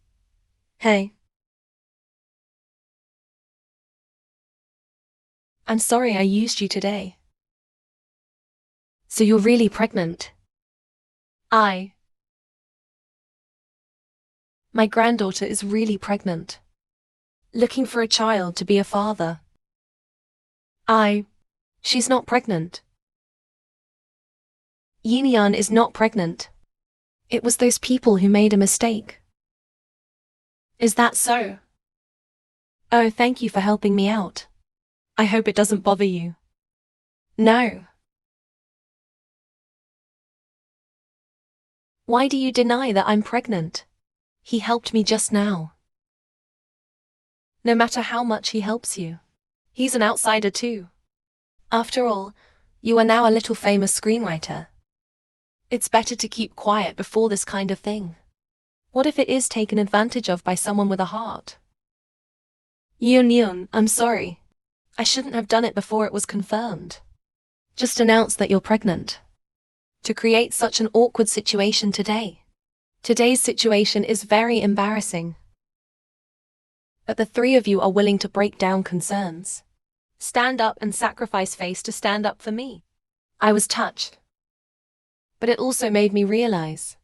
I'm sorry I used you today. So you're really pregnant? My granddaughter is really pregnant. Looking for a child to be a father. She's not pregnant. Yinian is not pregnant. It was those people who made a mistake. Is that so? Oh, thank you for helping me out. I hope it doesn't bother you. No. Why do you deny that I'm pregnant? He helped me just now. No matter how much he helps you, he's an outsider too. After all, you are now a little famous screenwriter. It's better to keep quiet before this kind of thing. What if it is taken advantage of by someone with a heart? Yeon, I'm sorry. I shouldn't have done it before it was confirmed. Just announce that you're pregnant. To create such an awkward situation today. Today's situation is very embarrassing. But the three of you are willing to break down concerns. Stand up and sacrifice face to stand up for me. I was touched. But it also made me realize.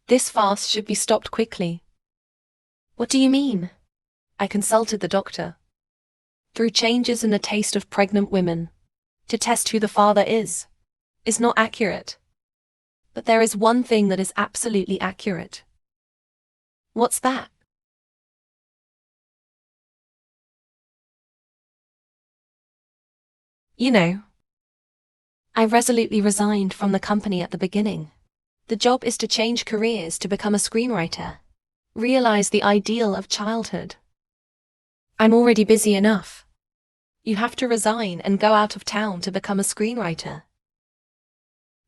This farce should be stopped quickly. What do you mean? I consulted the doctor. Through changes in the taste of pregnant women. To test who the father is not accurate. But there is one thing that is absolutely accurate. What's that? I resolutely resigned from the company at the beginning. The job is to change careers to become a screenwriter. Realize the ideal of childhood. I'm already busy enough. You have to resign and go out of town to become a screenwriter.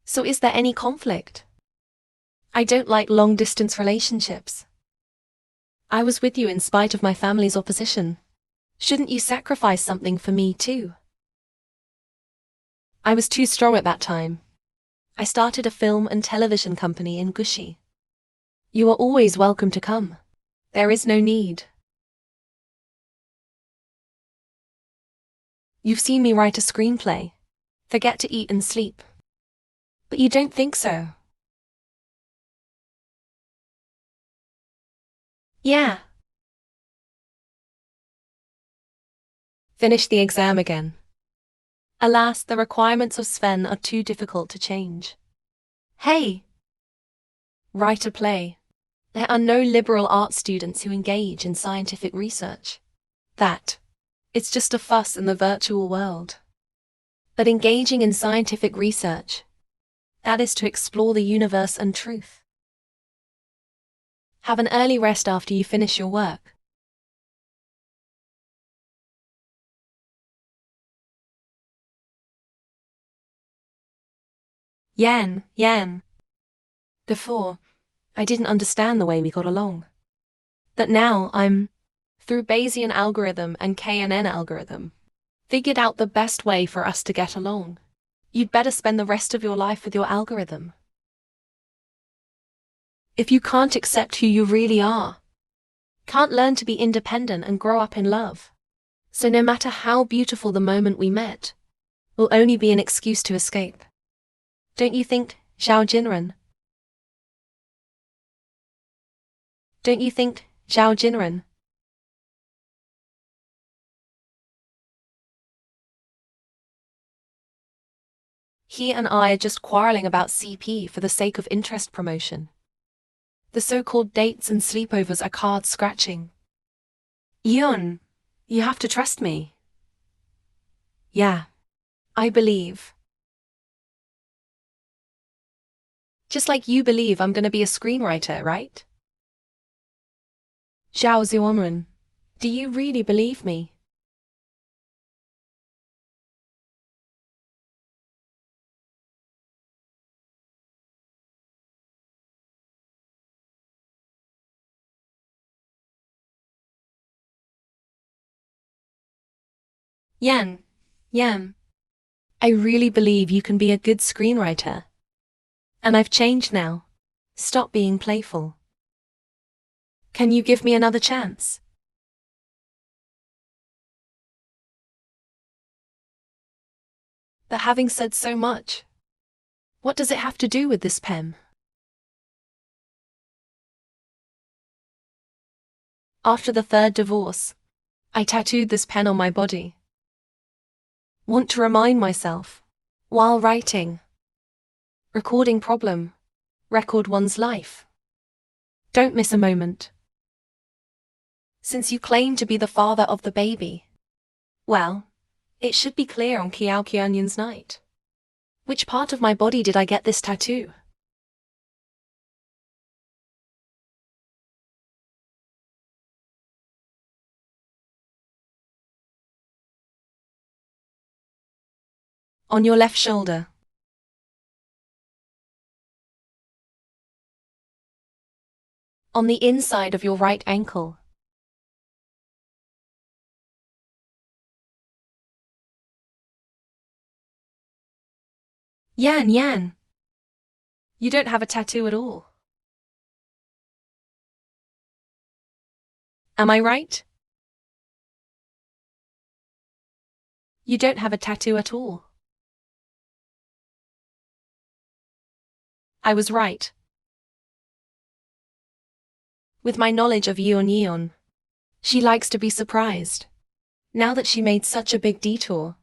So is there any conflict? I don't like long-distance relationships. I was with you in spite of my family's opposition. Shouldn't you sacrifice something for me too? I was too strong at that time. I started a film and television company in Gushi. You are always welcome to come. There is no need. You've seen me write a screenplay. Forget to eat and sleep. But you don't think so? Yeah. Finish the exam again. Alas, the requirements of Sven are too difficult to change. Hey! Write a play. There are no liberal arts students who engage in scientific research. It's just a fuss in the virtual world. But engaging in scientific research, that is to explore the universe and truth. Have an early rest after you finish your work. Yan. Before, I didn't understand the way we got along. But now through Bayesian algorithm and KNN algorithm, figured out the best way for us to get along. You'd better spend the rest of your life with your algorithm. If you can't accept who you really are, can't learn to be independent and grow up in love, so no matter how beautiful the moment we met, will only be an excuse to escape. Don't you think, Zhao Jinren? Don't you think, Zhao Jinren? He and I are just quarreling about CP for the sake of interest promotion. The so-called dates and sleepovers are card scratching. Yun, you have to trust me. Yeah, I believe. Just like you believe I'm gonna be a screenwriter, right? Zhao Zhuanren, do you really believe me? Yan, I really believe you can be a good screenwriter. And I've changed now. Stop being playful. Can you give me another chance? But having said so much, what does it have to do with this pen? After the third divorce, I tattooed this pen on my body. Want to remind myself, while writing, recording problem, record one's life. Don't miss a moment. Since you claim to be the father of the baby, well, it should be clear on Kiao Qianyan's night. Which part of my body did I get this tattoo? On your left shoulder. On the inside of your right ankle. Yan. You don't have a tattoo at all. Am I right? You don't have a tattoo at all. I was right. With my knowledge of Yeon, she likes to be surprised. Now that she made such a big detour,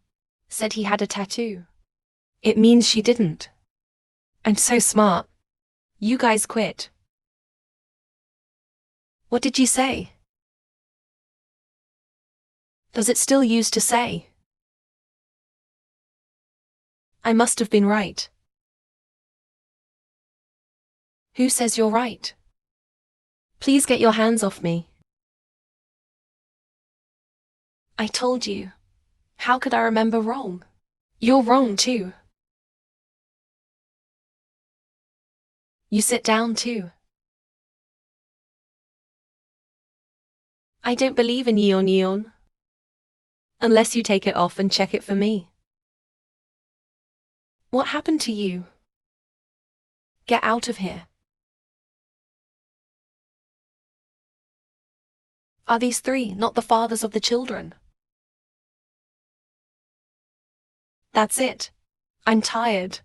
said he had a tattoo. It means she didn't. I'm so smart. You guys quit. What did you say? Does it still use to say? I must have been right. Who says you're right? Please get your hands off me. I told you. How could I remember wrong? You're wrong too. You sit down too. I don't believe in Yeon. Unless you take it off and check it for me. What happened to you? Get out of here. Are these three not the fathers of the children? That's it. I'm tired.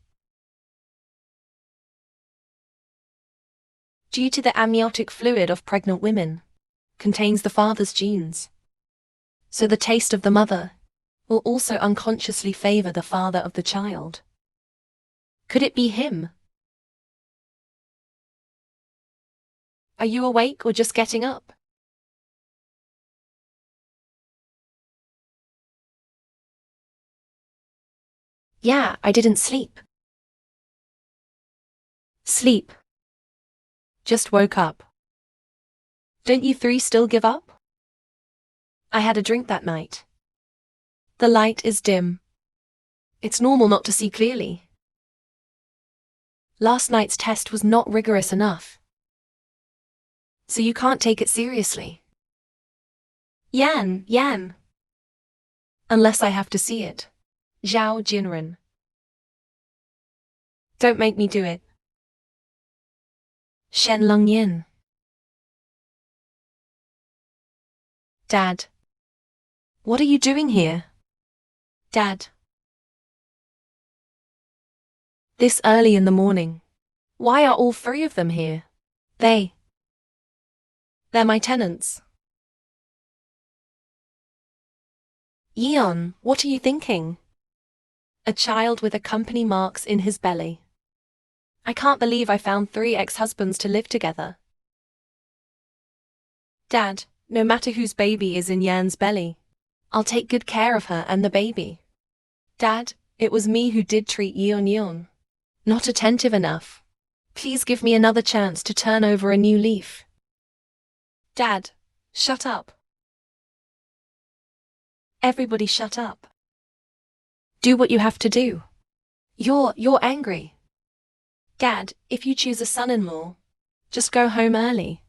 Due to the amniotic fluid of pregnant women, contains the father's genes. So the taste of the mother will also unconsciously favor the father of the child. Could it be him? Are you awake or just getting up? Yeah, I didn't sleep. Sleep. Just woke up. Don't you three still give up? I had a drink that night. The light is dim. It's normal not to see clearly. Last night's test was not rigorous enough. So you can't take it seriously. Yan. Unless I have to see it. Zhao Jinren. Don't make me do it. Shen Longyin. Dad. What are you doing here? Dad. This early in the morning. Why are all three of them here? They're my tenants. Yeon, what are you thinking? A child with a company marks in his belly. I can't believe I found 3 ex-husbands to live together. Dad, no matter whose baby is in Yan's belly, I'll take good care of her and the baby. Dad, it was me who did treat Yeon. Not attentive enough. Please give me another chance to turn over a new leaf. Dad, shut up. Everybody shut up. Do what you have to do. You're angry. Dad, if you choose a son-in-law, just go home early.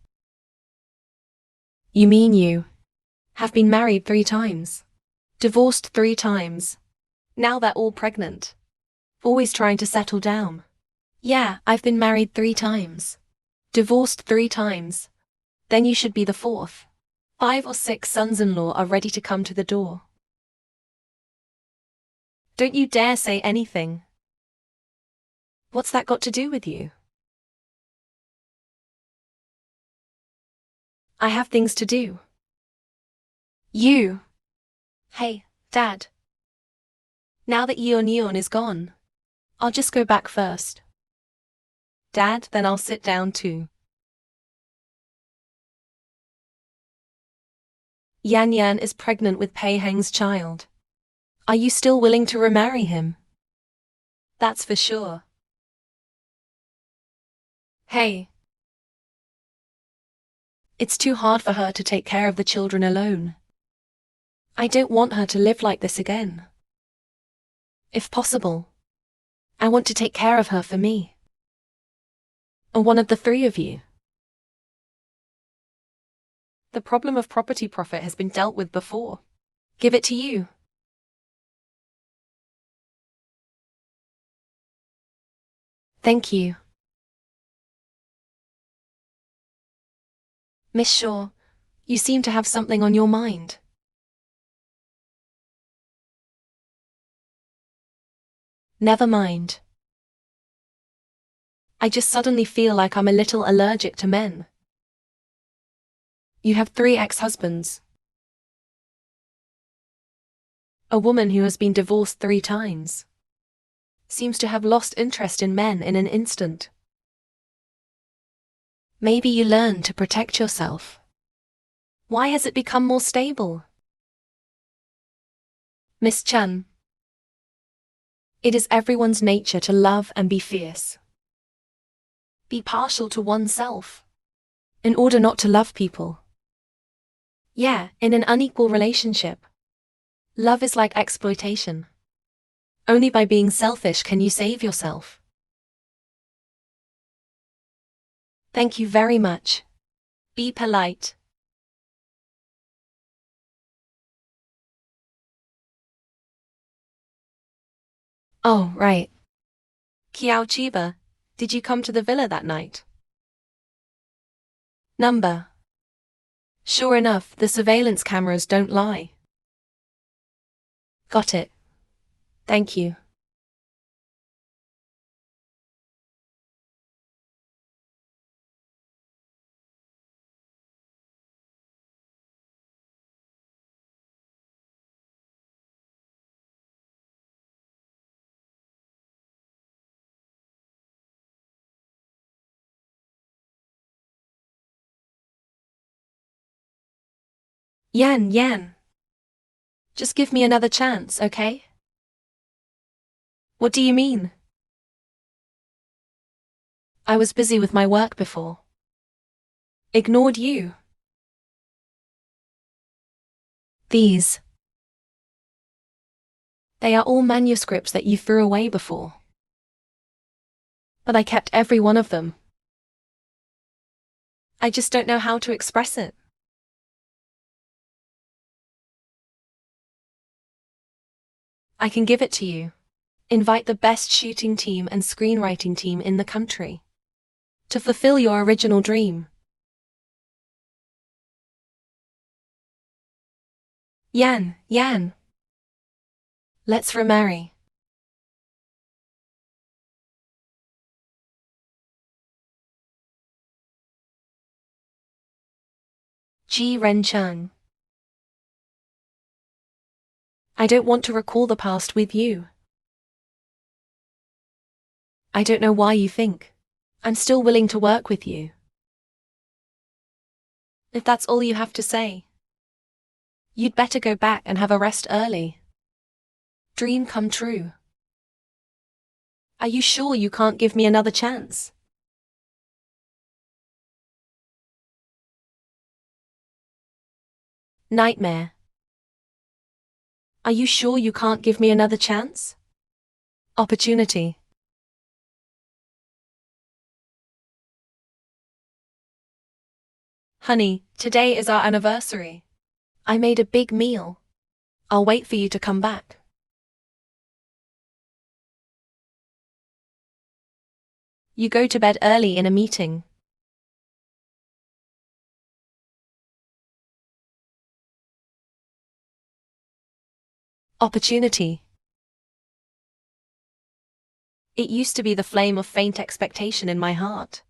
You mean you have been married 3 times, divorced 3 times. Now they're all pregnant. Always trying to settle down. Yeah, I've been married 3 times, divorced 3 times. Then you should be the 4th. 5 or 6 sons-in-law are ready to come to the door. Don't you dare say anything. What's that got to do with you? I have things to do. You. Hey, Dad. Now that Yeon is gone, I'll just go back first. Dad, then I'll sit down too. Yan is pregnant with Pei Heng's child. Are you still willing to remarry him? That's for sure. Hey. It's too hard for her to take care of the children alone. I don't want her to live like this again. If possible, I want to take care of her for me. Or one of the 3 of you. The problem of property profit has been dealt with before. Give it to you. Thank you. Miss Shaw, you seem to have something on your mind. Never mind. I just suddenly feel like I'm a little allergic to men. You have 3 ex-husbands. A woman who has been divorced 3 times. Seems to have lost interest in men in an instant. Maybe you learn to protect yourself. Why has it become more stable? Miss Chan. It is everyone's nature to love and be fierce. Be partial to oneself. In order not to love people. Yeah, in an unequal relationship. Love is like exploitation. Only by being selfish can you save yourself. Thank you very much. Be polite. Oh, right. Kiao Chiba, did you come to the villa that night? Number. Sure enough, the surveillance cameras don't lie. Got it. Thank you. Yan. Just give me another chance, okay? What do you mean? I was busy with my work before. Ignored you. These. They are all manuscripts that you threw away before. But I kept every one of them. I just don't know how to express it. I can give it to you. Invite the best shooting team and screenwriting team in the country to fulfill your original dream. Yan. Let's remarry. Ji Renchang. I don't want to recall the past with you. I don't know why you think I'm still willing to work with you. If that's all you have to say, you'd better go back and have a rest early. Dream come true. Are you sure you can't give me another chance? Nightmare. Are you sure you can't give me another chance? Opportunity. Honey, today is our anniversary. I made a big meal. I'll wait for you to come back. You go to bed early in a meeting. Opportunity. It used to be the flame of faint expectation in my heart.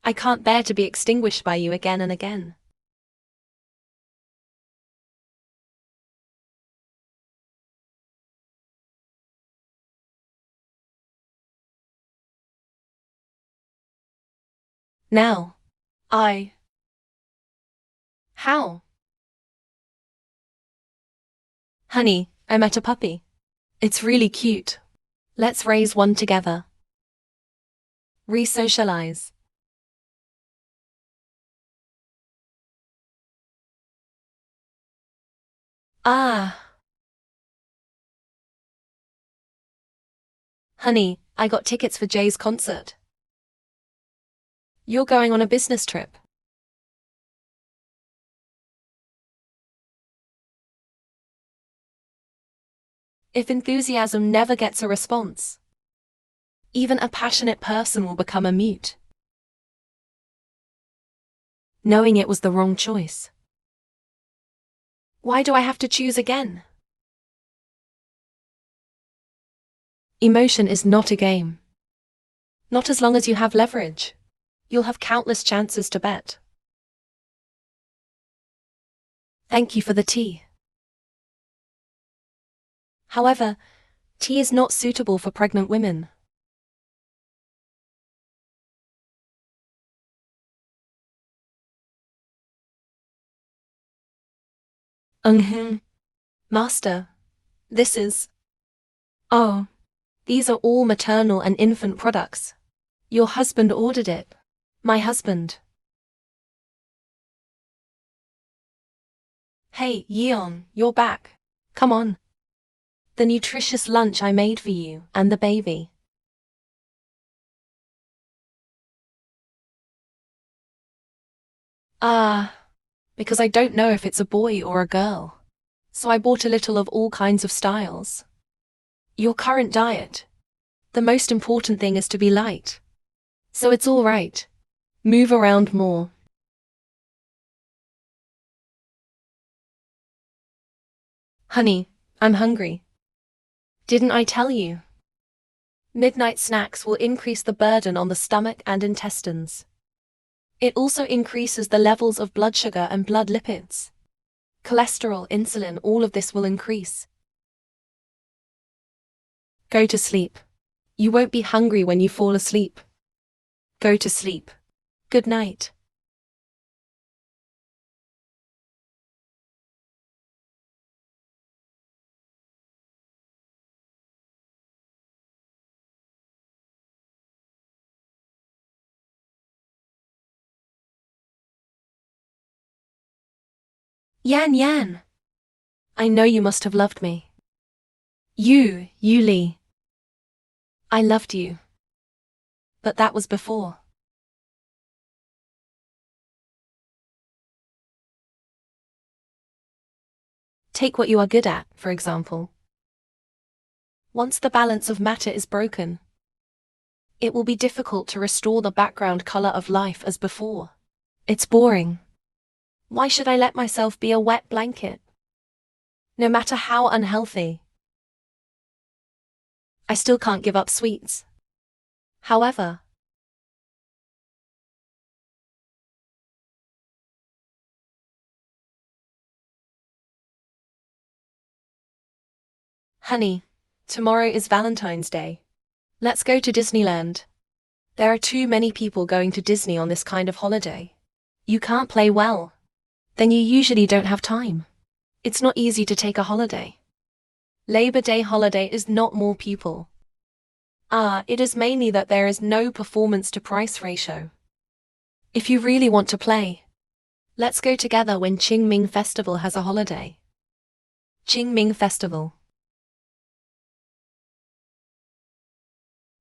I can't bear to be extinguished by you again and again. Now, How? Honey, I met a puppy. It's really cute. Let's raise one together. Re-socialize. Honey, I got tickets for Jay's concert. You're going on a business trip. If enthusiasm never gets a response, even a passionate person will become a mute, knowing it was the wrong choice. Why do I have to choose again? Emotion is not a game. Not as long as you have leverage. You'll have countless chances to bet. Thank you for the tea. However, tea is not suitable for pregnant women. Master, this is... Oh, these are all maternal and infant products. Your husband ordered it. My husband. Hey, Yeon, you're back. Come on. The nutritious lunch I made for you and the baby. Because I don't know if it's a boy or a girl. So I bought a little of all kinds of styles. Your current diet. The most important thing is to be light. So it's all right. Move around more. Honey, I'm hungry. Didn't I tell you? Midnight snacks will increase the burden on the stomach and intestines. It also increases the levels of blood sugar and blood lipids. Cholesterol, insulin, all of this will increase. Go to sleep. You won't be hungry when you fall asleep. Go to sleep. Good night. Yan Yan. I know you must have loved me. You Li. I loved you. But that was before. Take what you are good at, for example. Once the balance of matter is broken, it will be difficult to restore the background color of life as before. It's boring. Why should I let myself be a wet blanket? No matter how unhealthy, I still can't give up sweets. However, honey, tomorrow is Valentine's Day. Let's go to Disneyland. There are too many people going to Disney on this kind of holiday. You can't play well. Then you usually don't have time. It's not easy to take a holiday. Labor Day holiday is not more people. It is mainly that there is no performance to price ratio. If you really want to play, let's go together when Qingming Festival has a holiday. Qingming Festival.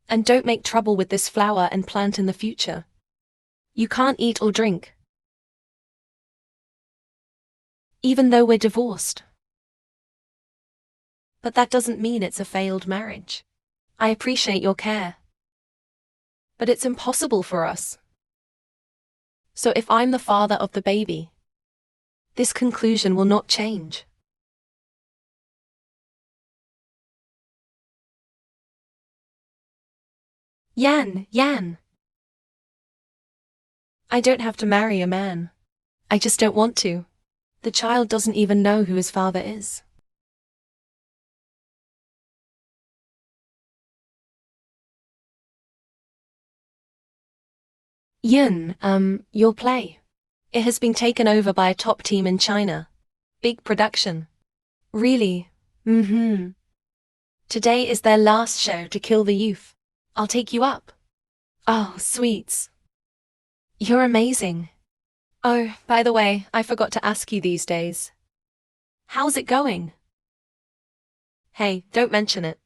And don't make trouble with this flower and plant in the future. You can't eat or drink. Even though we're divorced. But that doesn't mean it's a failed marriage. I appreciate your care. But it's impossible for us. So if I'm the father of the baby, this conclusion will not change. Yan. I don't have to marry a man. I just don't want to. The child doesn't even know who his father is. Your play. It has been taken over by a top team in China. Big production. Really? Today is their last show to kill the youth. I'll take you up. Oh, sweets. You're amazing. Oh, by the way, I forgot to ask you these days. How's it going? Hey, don't mention it.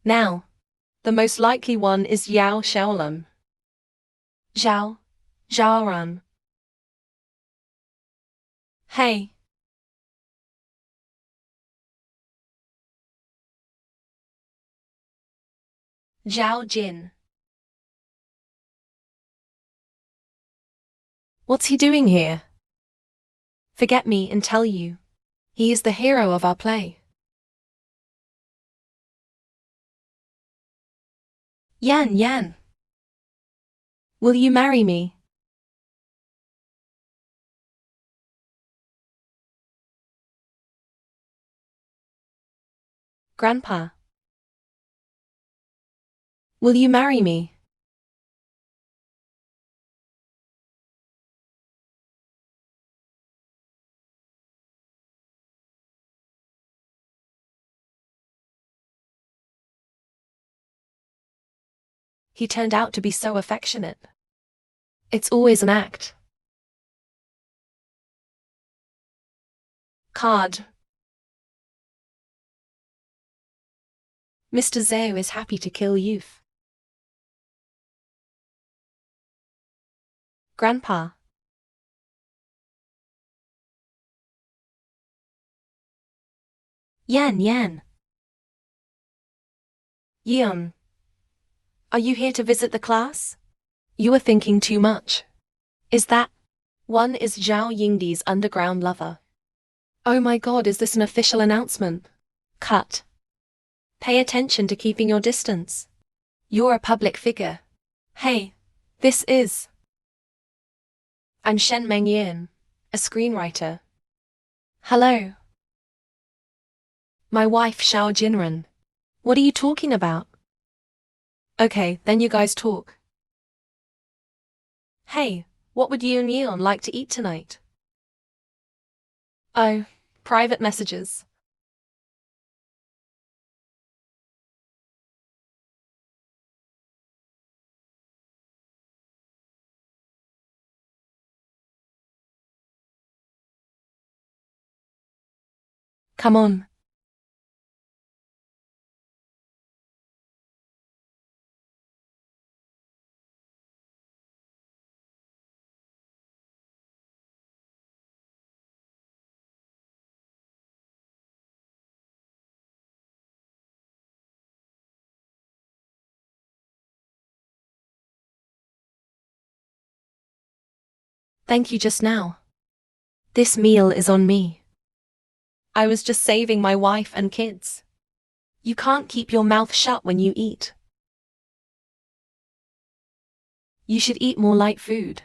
Now, the most likely one is Yao Xiaolun. Zhaoran. Hey. Zhao Jin. What's he doing here? Forget me and tell you. He is the hero of our play. Yan. Will you marry me? Grandpa. Will you marry me? He turned out to be so affectionate. It's always an act. Card. Mr. Zhao is happy to kill youth. Grandpa. Yan. Yeon. Are you here to visit the class? You are thinking too much. Is that? One is Zhao Yingdi's underground lover. Oh my god, is this an official announcement? Cut. Pay attention to keeping your distance. You're a public figure. Hey, this is. I'm Shen Mengyan, a screenwriter. Hello. My wife Xiao Jinren. What are you talking about? Okay, then you guys talk. Hey, what would you and Yeon like to eat tonight? Oh, private messages. Come on. Thank you just now. This meal is on me. I was just saving my wife and kids. You can't keep your mouth shut when you eat. You should eat more light food.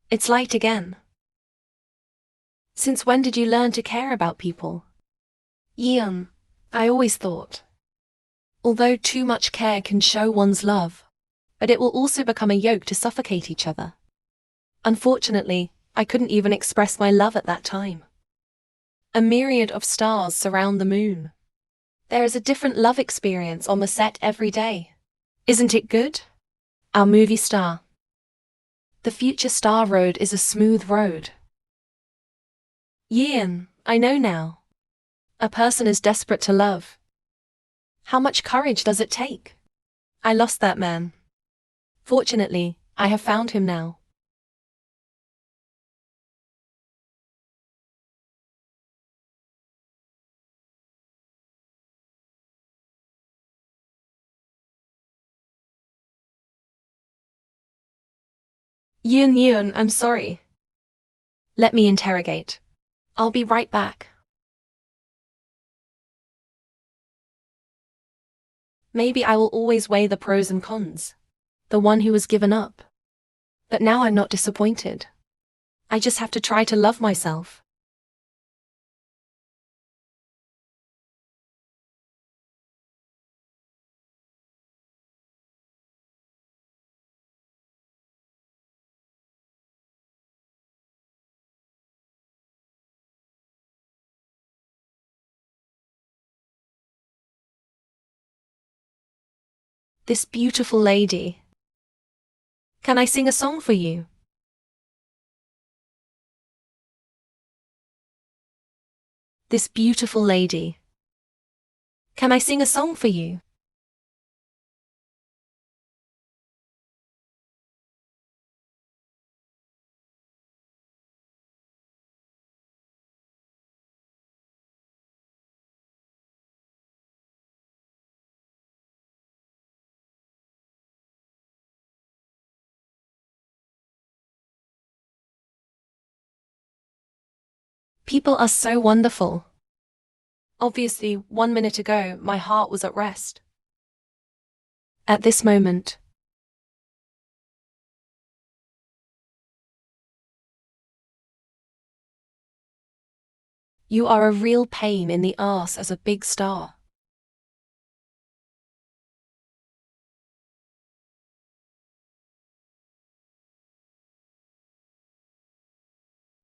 It's light again. Since when did you learn to care about people? Yeon, I always thought. Although too much care can show one's love, but it will also become a yoke to suffocate each other. Unfortunately, I couldn't even express my love at that time. A myriad of stars surround the moon. There is a different love experience on the set every day. Isn't it good? Our movie star. The future star road is a smooth road. Yeon, I know now. A person is desperate to love. How much courage does it take? I lost that man. Fortunately, I have found him now. Yeon, I'm sorry. Let me interrogate. I'll be right back. Maybe I will always weigh the pros and cons. The one who was given up. But now I'm not disappointed. I just have to try to love myself. This beautiful lady. Can I sing a song for you? This beautiful lady. Can I sing a song for you? People are so wonderful. Obviously, 1 minute ago, my heart was at rest. At this moment, you are a real pain in the ass as a big star.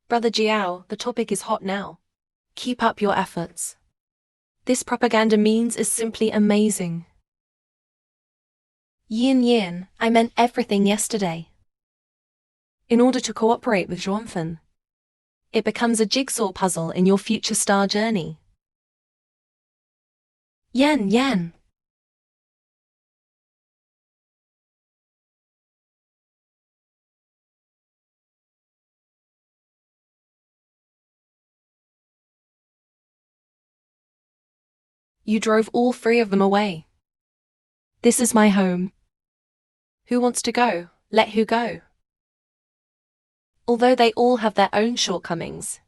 Brother Jiao, the topic is hot now. Keep up your efforts. This propaganda means is simply amazing. Yin, I meant everything yesterday. In order to cooperate with Zhuanfen, it becomes a jigsaw puzzle in your future star journey. Yan. You drove all 3 of them away. This is my home. Who wants to go? Let who go. Although they all have their own shortcomings,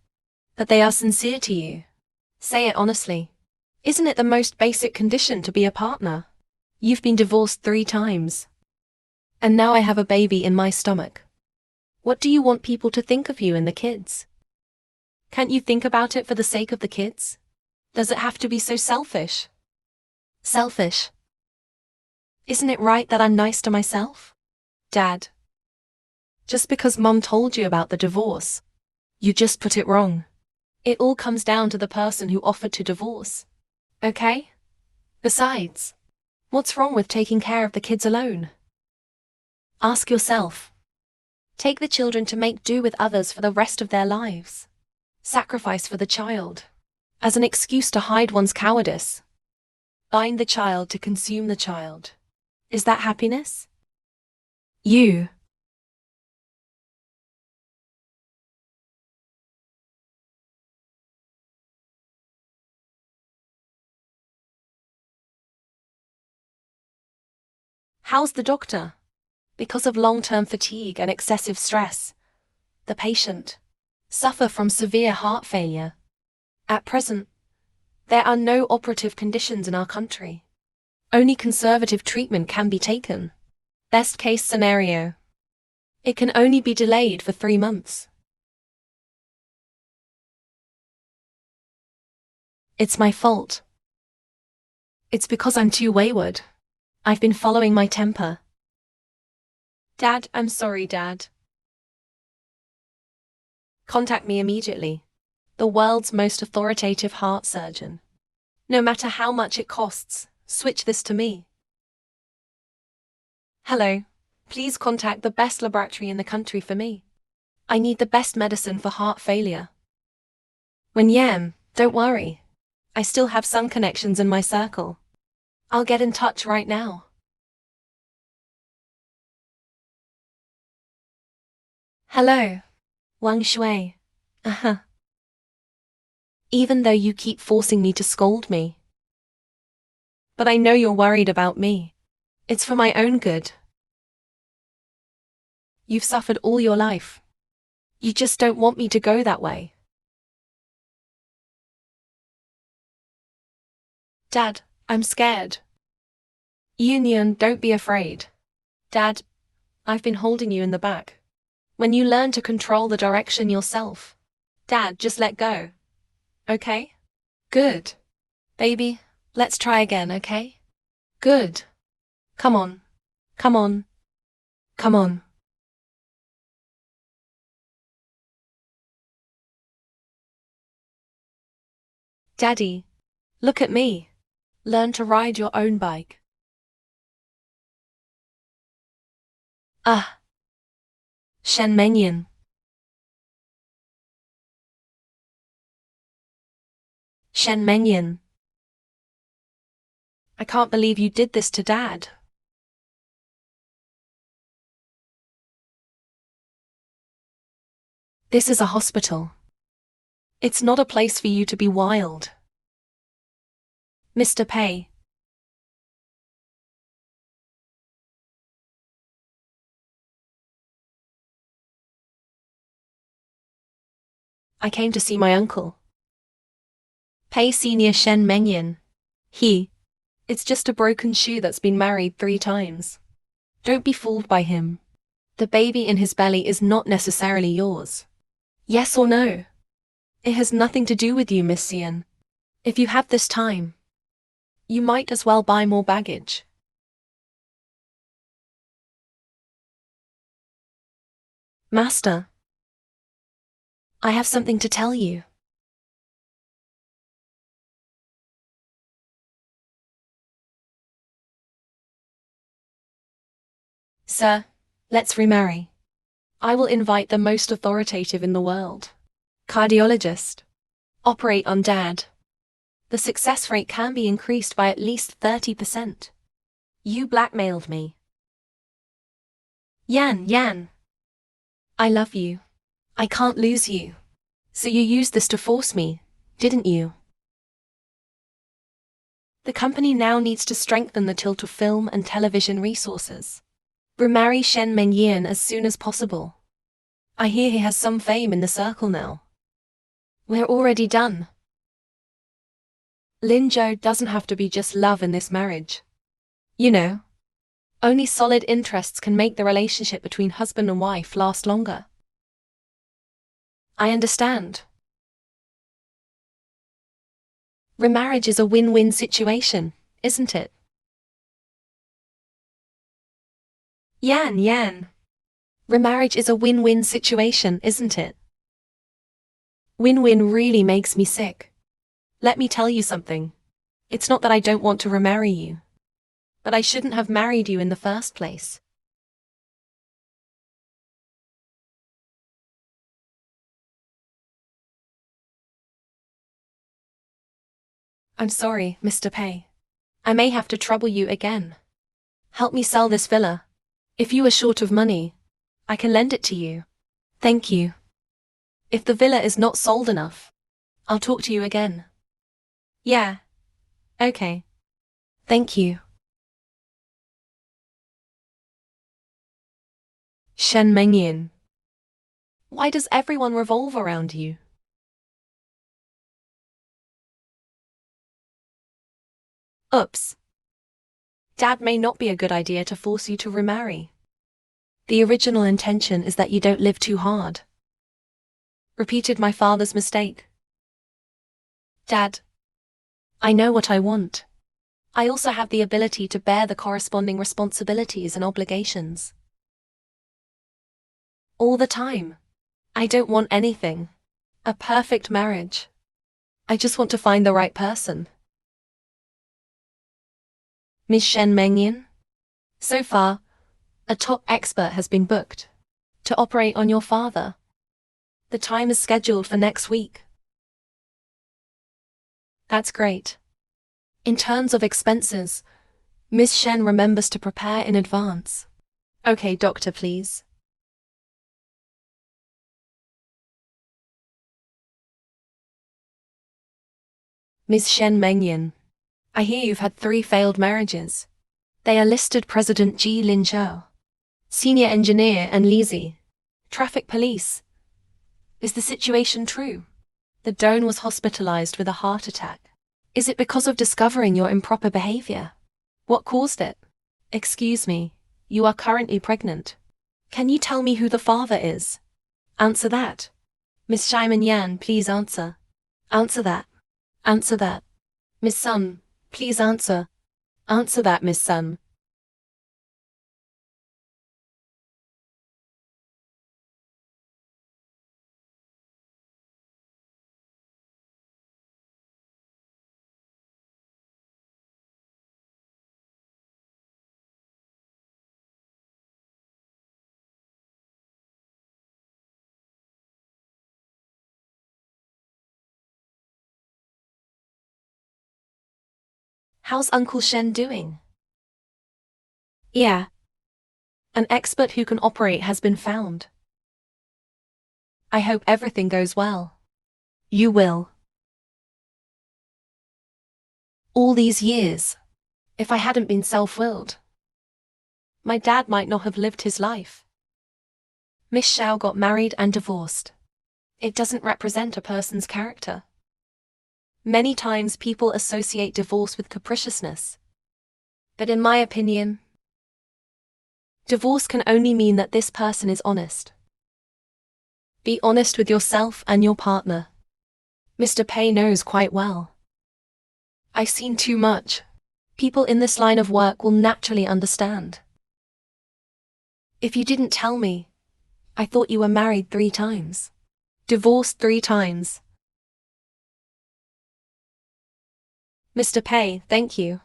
but they are sincere to you. Say it honestly. Isn't it the most basic condition to be a partner? You've been divorced 3 times. And now I have a baby in my stomach. What do you want people to think of you and the kids? Can't you think about it for the sake of the kids? Does it have to be so selfish? Selfish. Isn't it right that I'm nice to myself? Dad. Just because Mum told you about the divorce, you just put it wrong. It all comes down to the person who offered to divorce. Okay? Besides, what's wrong with taking care of the kids alone? Ask yourself. Take the children to make do with others for the rest of their lives. Sacrifice for the child. as an excuse to hide one's cowardice. Bind the child to consume the child. Is that happiness? You. How's the doctor? Because of long-term fatigue and excessive stress, the patient suffer from severe heart failure. At present, there are no operative conditions in our country. Only conservative treatment can be taken. Best case scenario. It can only be delayed for 3 months. It's my fault. It's because I'm too wayward. I've been following my temper. Dad, I'm sorry, Dad. Contact me immediately. The world's most authoritative heart surgeon. No matter how much it costs, switch this to me. Hello. Please contact the best laboratory in the country for me. I need the best medicine for heart failure. Wen-Yan, don't worry. I still have some connections in my circle. I'll get in touch right now. Hello. Wang Shui. Even though you keep forcing me to scold me. But I know you're worried about me. It's for my own good. You've suffered all your life. You just don't want me to go that way. Dad, I'm scared. Union, don't be afraid. Dad, I've been holding you in the back. When you learn to control the direction yourself. Dad, just let go. Okay? Good. Baby, let's try again, okay? Good. Come on. Come on. Come on. Daddy, look at me. Learn to ride your own bike. Shen Mengyan. Shen Mengyan. I can't believe you did this to Dad. This is a hospital. It's not a place for you to be wild. Mr. Pei. I came to see my uncle. Pei Senior Shen Mengyan. It's just a broken shoe that's been married 3 times. Don't be fooled by him. The baby in his belly is not necessarily yours. Yes or no? It has nothing to do with you, Miss Xian. If you have this time, you might as well buy more baggage. Master, I have something to tell you. Sir, let's remarry. I will invite the most authoritative in the world. Cardiologist. Operate on Dad. The success rate can be increased by at least 30%. You blackmailed me. Yan. I love you. I can't lose you. So you used this to force me, didn't you? The company now needs to strengthen the tilt of film and television resources. Remarry Shen Mengyan as soon as possible. I hear he has some fame in the circle now. We're already done. Lin Zhou doesn't have to be just love in this marriage. You know, only solid interests can make the relationship between husband and wife last longer. I understand. Remarriage is a win-win situation, isn't it? Yan. Remarriage is a win-win situation, isn't it? Win-win really makes me sick. Let me tell you something. It's not that I don't want to remarry you. But I shouldn't have married you in the first place. I'm sorry, Mr. Pei. I may have to trouble you again. Help me sell this villa. If you are short of money, I can lend it to you. Thank you. If the villa is not sold enough, I'll talk to you again. Yeah. Okay. Thank you. Shen Mengyan. Why does everyone revolve around you? Oops. Dad, may not be a good idea to force you to remarry. The original intention is that you don't live too hard. Repeated my father's mistake. Dad, I know what I want. I also have the ability to bear the corresponding responsibilities and obligations. All the time. I don't want anything. A perfect marriage. I just want to find the right person. Ms. Shen Mengyan? So far, a top expert has been booked to operate on your father. The time is scheduled for next week. That's great. In terms of expenses, Ms. Shen remembers to prepare in advance. Okay, doctor, please. Ms. Shen Mengyan, I hear you've had 3 failed marriages. They are listed President Ji Linzhou, Senior Engineer and Lizzie, Traffic Police. Is the situation true? The Don was hospitalized with a heart attack. Is it because of discovering your improper behavior? What caused it? Excuse me, you are currently pregnant. Can you tell me who the father is? Answer that. Miss Shaiman Yan, please answer. Answer that. Answer that. Miss Sun, please answer. Answer that, Miss Sun. How's Uncle Shen doing? Yeah. An expert who can operate has been found. I hope everything goes well. You will. All these years, if I hadn't been self-willed, my dad might not have lived his life. Miss Xiao got married and divorced. It doesn't represent a person's character. Many times people associate divorce with capriciousness. But in my opinion, divorce can only mean that this person is honest. Be honest with yourself and your partner. Mr. Pei knows quite well. I've seen too much. People in this line of work will naturally understand. If you didn't tell me, I thought you were married 3 times. Divorced 3 times. Mr. Pei, thank you.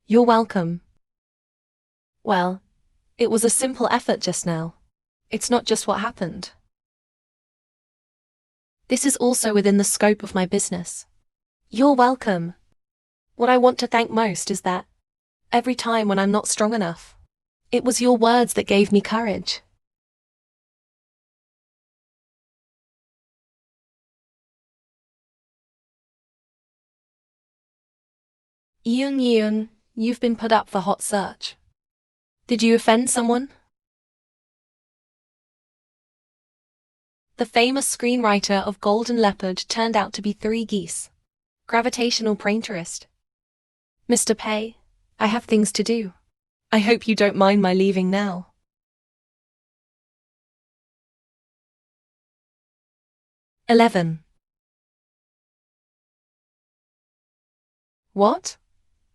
You're welcome. Well, it was a simple effort just now. It's not just what happened. This is also within the scope of my business. You're welcome. What I want to thank most is that every time when I'm not strong enough, it was your words that gave me courage. Yun, you've been put up for hot search. Did you offend someone? The famous screenwriter of Golden Leopard turned out to be 3 geese. Gravitational prainterist. Mr. Pei, I have things to do. I hope you don't mind my leaving now. "11. What?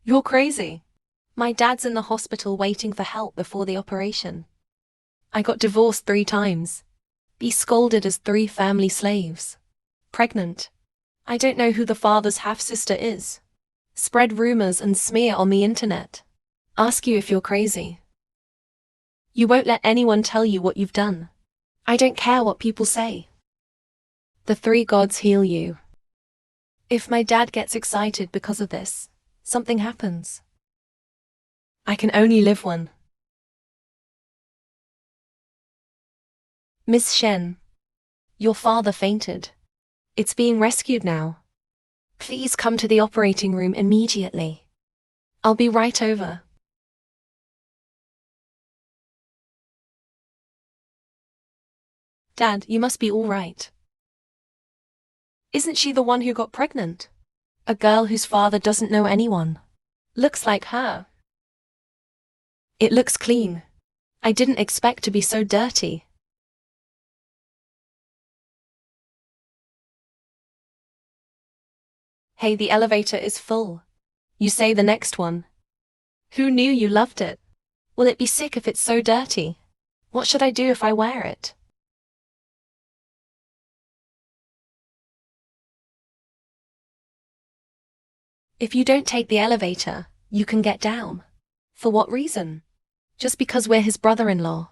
You're crazy. My dad's in the hospital waiting for help before the operation. I got divorced 3 times. Be scolded as 3 family slaves. Pregnant. I don't know who the father's half-sister is. Spread rumors and smear on the internet. Ask you if you're crazy. You won't let anyone tell you what you've done. I don't care what people say. The 3 gods heal you. If my dad gets excited because of this, something happens. I can only live one. Miss Shen, your father fainted. It's being rescued now. Please come to the operating room immediately. I'll be right over. Dad, you must be all right. Isn't she the one who got pregnant? A girl whose father doesn't know anyone. Looks like her. It looks clean. I didn't expect to be so dirty. Hey, the elevator is full. You say the next one. Who knew you loved it? Will it be sick if it's so dirty? What should I do if I wear it? If you don't take the elevator, you can get down. For what reason? Just because we're his brother-in-law.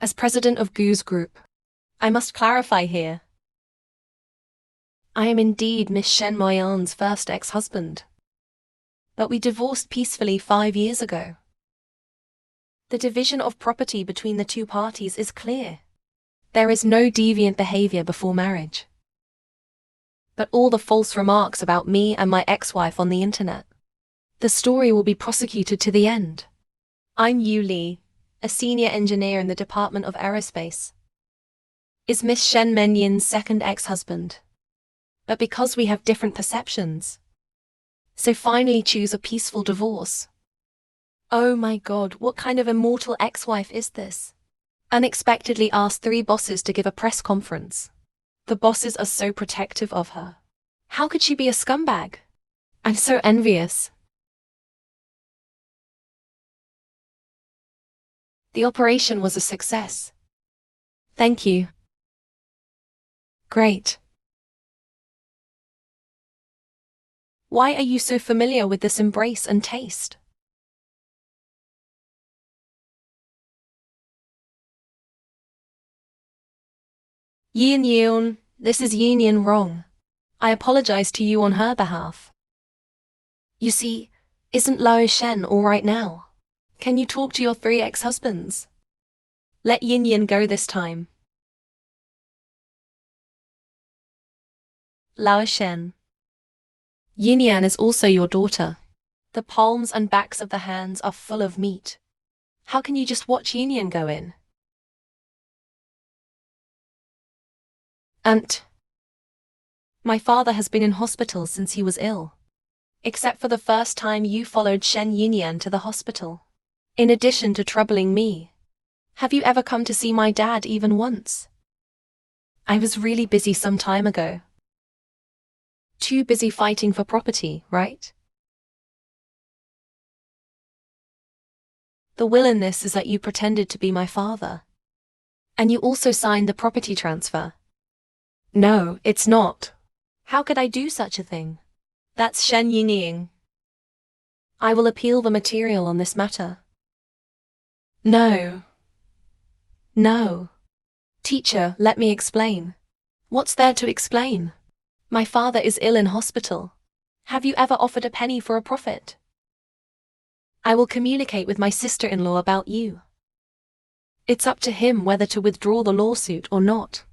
As president of Goose Group, I must clarify here. I am indeed Miss Shen Moyan's first ex-husband. But we divorced peacefully 5 years ago. The division of property between the two parties is clear. There is no deviant behavior before marriage. But all the false remarks about me and my ex-wife on the internet. The story will be prosecuted to the end. I'm Yu Li, a senior engineer in the Department of Aerospace. Is Miss Shen Menyin's second ex-husband. But because we have different perceptions. So finally choose a peaceful divorce. Oh my God, what kind of immortal ex-wife is this? Unexpectedly asked 3 bosses to give a press conference. The bosses are so protective of her. How could she be a scumbag? I'm so envious. The operation was a success. Thank you. Great. Why are you so familiar with this embrace and taste? Yin Yeon, this is Yin Yin wrong. I apologize to you on her behalf. You see, isn't Lao Shen all right now? Can you talk to your 3 ex-husbands? Let Yin Yin go this time. Lao Shen. Yin Yan is also your daughter. The palms and backs of the hands are full of meat. How can you just watch Yin Yan go in? My father has been in hospital since he was ill. Except for the first time you followed Shen Yinyan to the hospital. In addition to troubling me. Have you ever come to see my dad even once? I was really busy some time ago. Too busy fighting for property, right? The will in this is that you pretended to be my father. And you also signed the property transfer. No, it's not. How could I do such a thing? That's Shen Yinying. I will appeal the material on this matter. No. No. Teacher, let me explain. What's there to explain? My father is ill in hospital. Have you ever offered a penny for a profit? I will communicate with my sister-in-law about you. It's up to him whether to withdraw the lawsuit or not.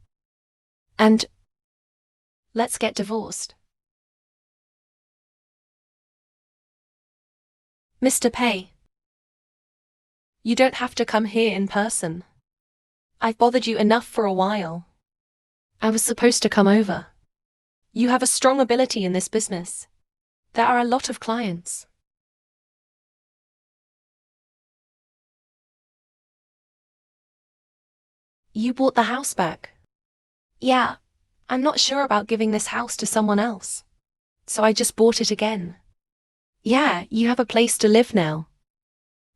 And let's get divorced. Mr. Pei. You don't have to come here in person. I've bothered you enough for a while. I was supposed to come over. You have a strong ability in this business. There are a lot of clients. You bought the house back. Yeah, I'm not sure about giving this house to someone else. So I just bought it again. Yeah, you have a place to live now.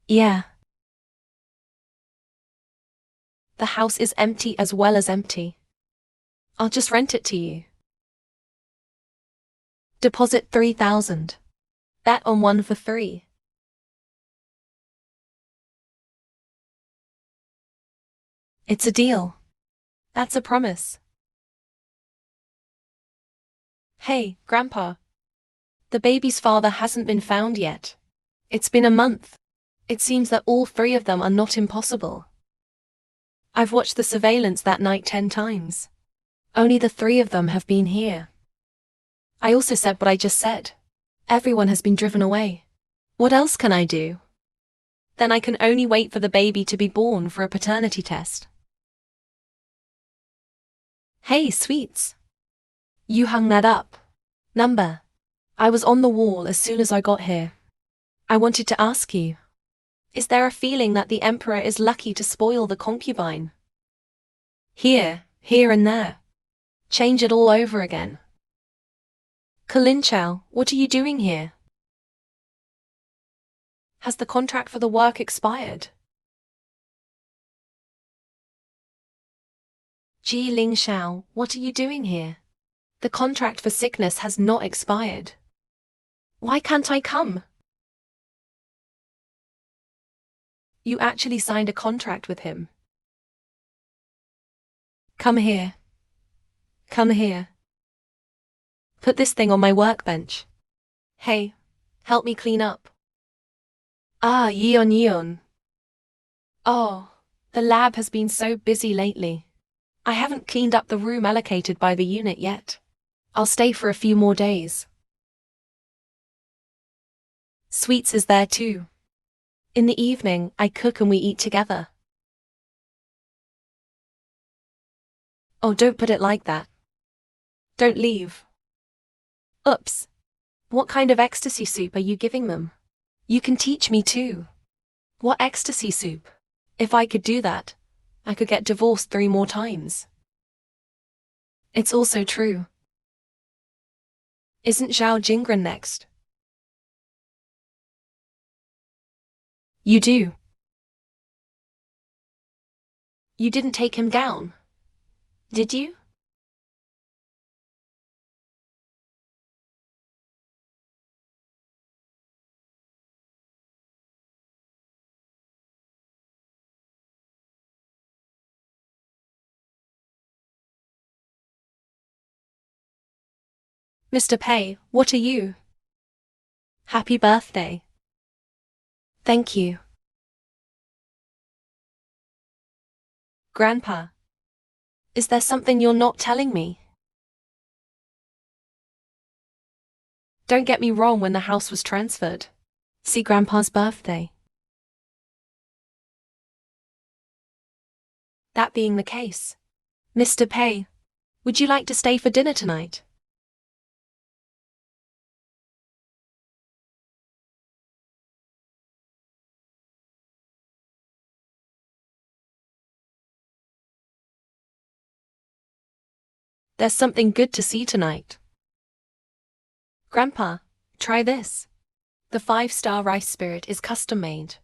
Yeah. The house is empty as well as empty. I'll just rent it to you. Deposit 3,000. Bet on 1 for 3. It's a deal. That's a promise. Hey, Grandpa. The baby's father hasn't been found yet. It's been a month. It seems that all three of them are not impossible. I've watched the surveillance that night 10 times. Only the three of them have been here. I also said what I just said. Everyone has been driven away. What else can I do? Then I can only wait for the baby to be born for a paternity test. Hey, Sweets. You hung that up. Number. I was on the wall as soon as I got here. I wanted to ask you. Is there a feeling that the Emperor is lucky to spoil the concubine? Here and there. Change it all over again. Kalinchao, what are you doing here? Has the contract for the work expired? Ji Ling Shao, what are you doing here? The contract for sickness has not expired. Why can't I come? You actually signed a contract with him. Come here. Come here. Put this thing on my workbench. Hey, help me clean up. Ah, Yeon. Oh, the lab has been so busy lately. I haven't cleaned up the room allocated by the unit yet. I'll stay for a few more days. Sweets is there too. In the evening, I cook and we eat together. Oh, don't put it like that. Don't leave. Oops. What kind of ecstasy soup are you giving them? You can teach me too. What ecstasy soup? If I could do that, I could get divorced 3 more times. It's also true. Isn't Zhao Jingren next? You do. You didn't take him down, did you? Mr. Pei, what are you? Happy birthday. Thank you. Grandpa, is there something you're not telling me? Don't get me wrong, when the house was transferred. See Grandpa's birthday. That being the case, Mr. Pei, would you like to stay for dinner tonight? There's something good to see tonight. Grandpa, try this. The 5-star rice spirit is custom made.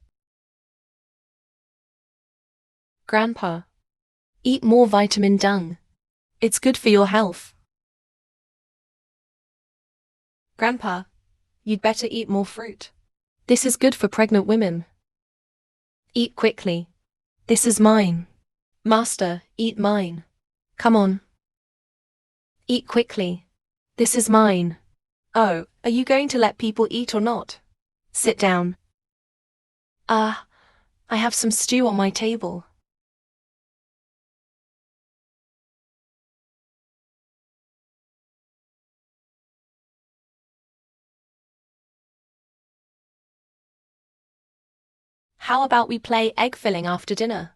Grandpa, eat more vitamin dung. It's good for your health. Grandpa, you'd better eat more fruit. This is good for pregnant women. Eat quickly. This is mine. Master, eat mine. Come on. Eat quickly. This is mine. Oh, are you going to let people eat or not? Sit down. I have some stew on my table. How about we play egg filling after dinner?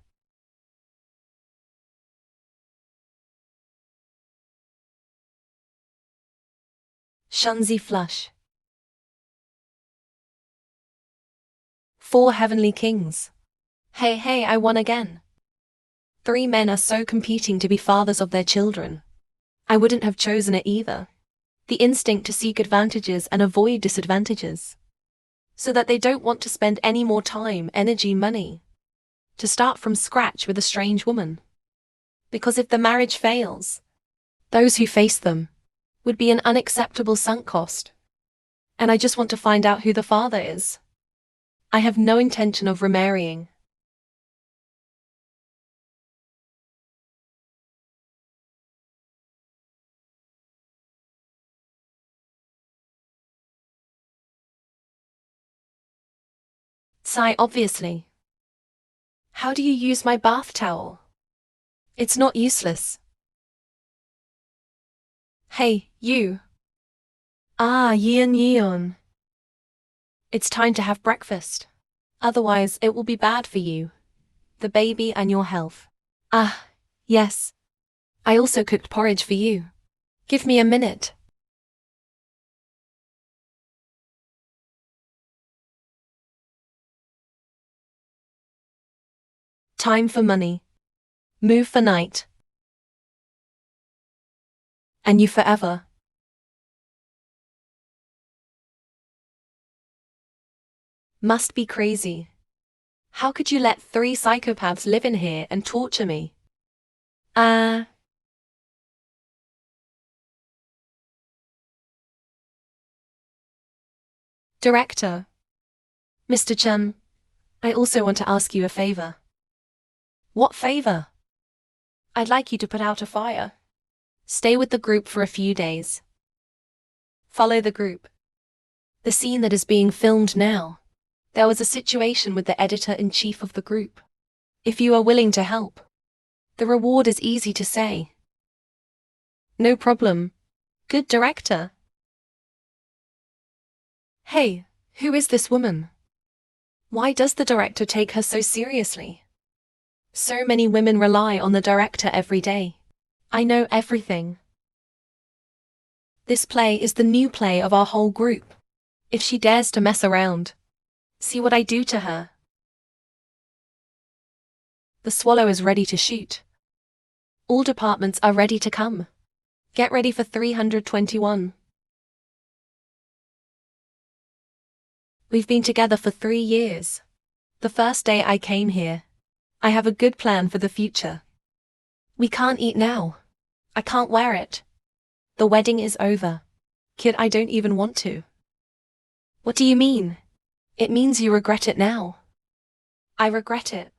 Shunzi flush. 4 heavenly kings. Hey, I won again. 3 men are so competing to be fathers of their children. I wouldn't have chosen it either. The instinct to seek advantages and avoid disadvantages. So that they don't want to spend any more time, energy, money to start from scratch with a strange woman. Because if the marriage fails, those who face them would be an unacceptable sunk cost. And I just want to find out who the father is. I have no intention of remarrying. Sigh, obviously. How do you use my bath towel? It's not useless. Hey, you. Ah, Yeon. It's time to have breakfast. Otherwise, it will be bad for you, the baby, and your health. Ah, yes. I also cooked porridge for you. Give me a minute. Time for money. Move for night. And you forever. Must be crazy. How could you let 3 psychopaths live in here and torture me? Director. Mr. Chen, I also want to ask you a favor. What favor? I'd like you to put out a fire. Stay with the group for a few days. Follow the group. The scene that is being filmed now. There was a situation with the editor-in-chief of the group. If you are willing to help, the reward is easy to say. No problem. Good director. Hey, who is this woman? Why does the director take her so seriously? So many women rely on the director every day. I know everything. This play is the new play of our whole group. If she dares to mess around, see what I do to her. The Swallow is ready to shoot. All departments are ready to come. Get ready for 321. We've been together for 3 years. The first day I came here. I have a good plan for the future. We can't eat now. I can't wear it. The wedding is over. Kid, I don't even want to. What do you mean? It means you regret it now. I regret it.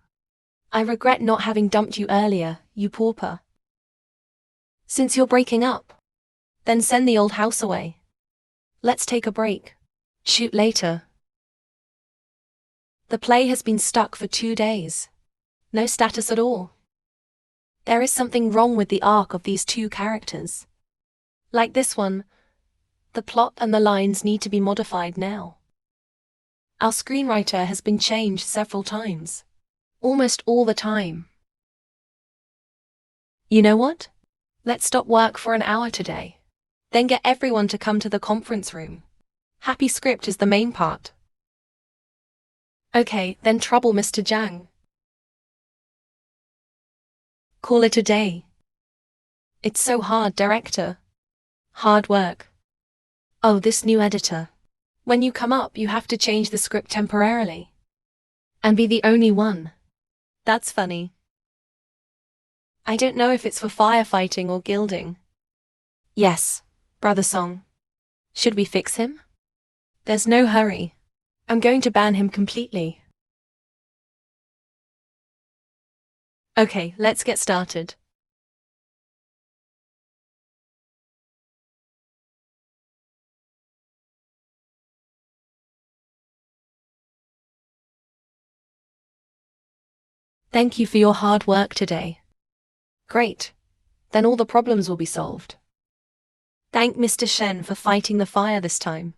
I regret not having dumped you earlier, you pauper. Since you're breaking up, then send the old house away. Let's take a break. Shoot later. The play has been stuck for 2 days. No status at all. There is something wrong with the arc of these 2 characters. Like this one, the plot and the lines need to be modified now. Our screenwriter has been changed several times. Almost all the time. You know what? Let's stop work for an hour today. Then get everyone to come to the conference room. Happy script is the main part. Okay, then trouble Mr. Zhang. Call it a day. It's so hard, director. Hard work. Oh, this new editor. When you come up, you have to change the script temporarily. And be the only one. That's funny. I don't know if it's for firefighting or gilding. Yes, Brother Song. Should we fix him? There's no hurry. I'm going to ban him completely. Okay, let's get started. Thank you for your hard work today. Great. Then all the problems will be solved. Thank Mr. Shen for fighting the fire this time.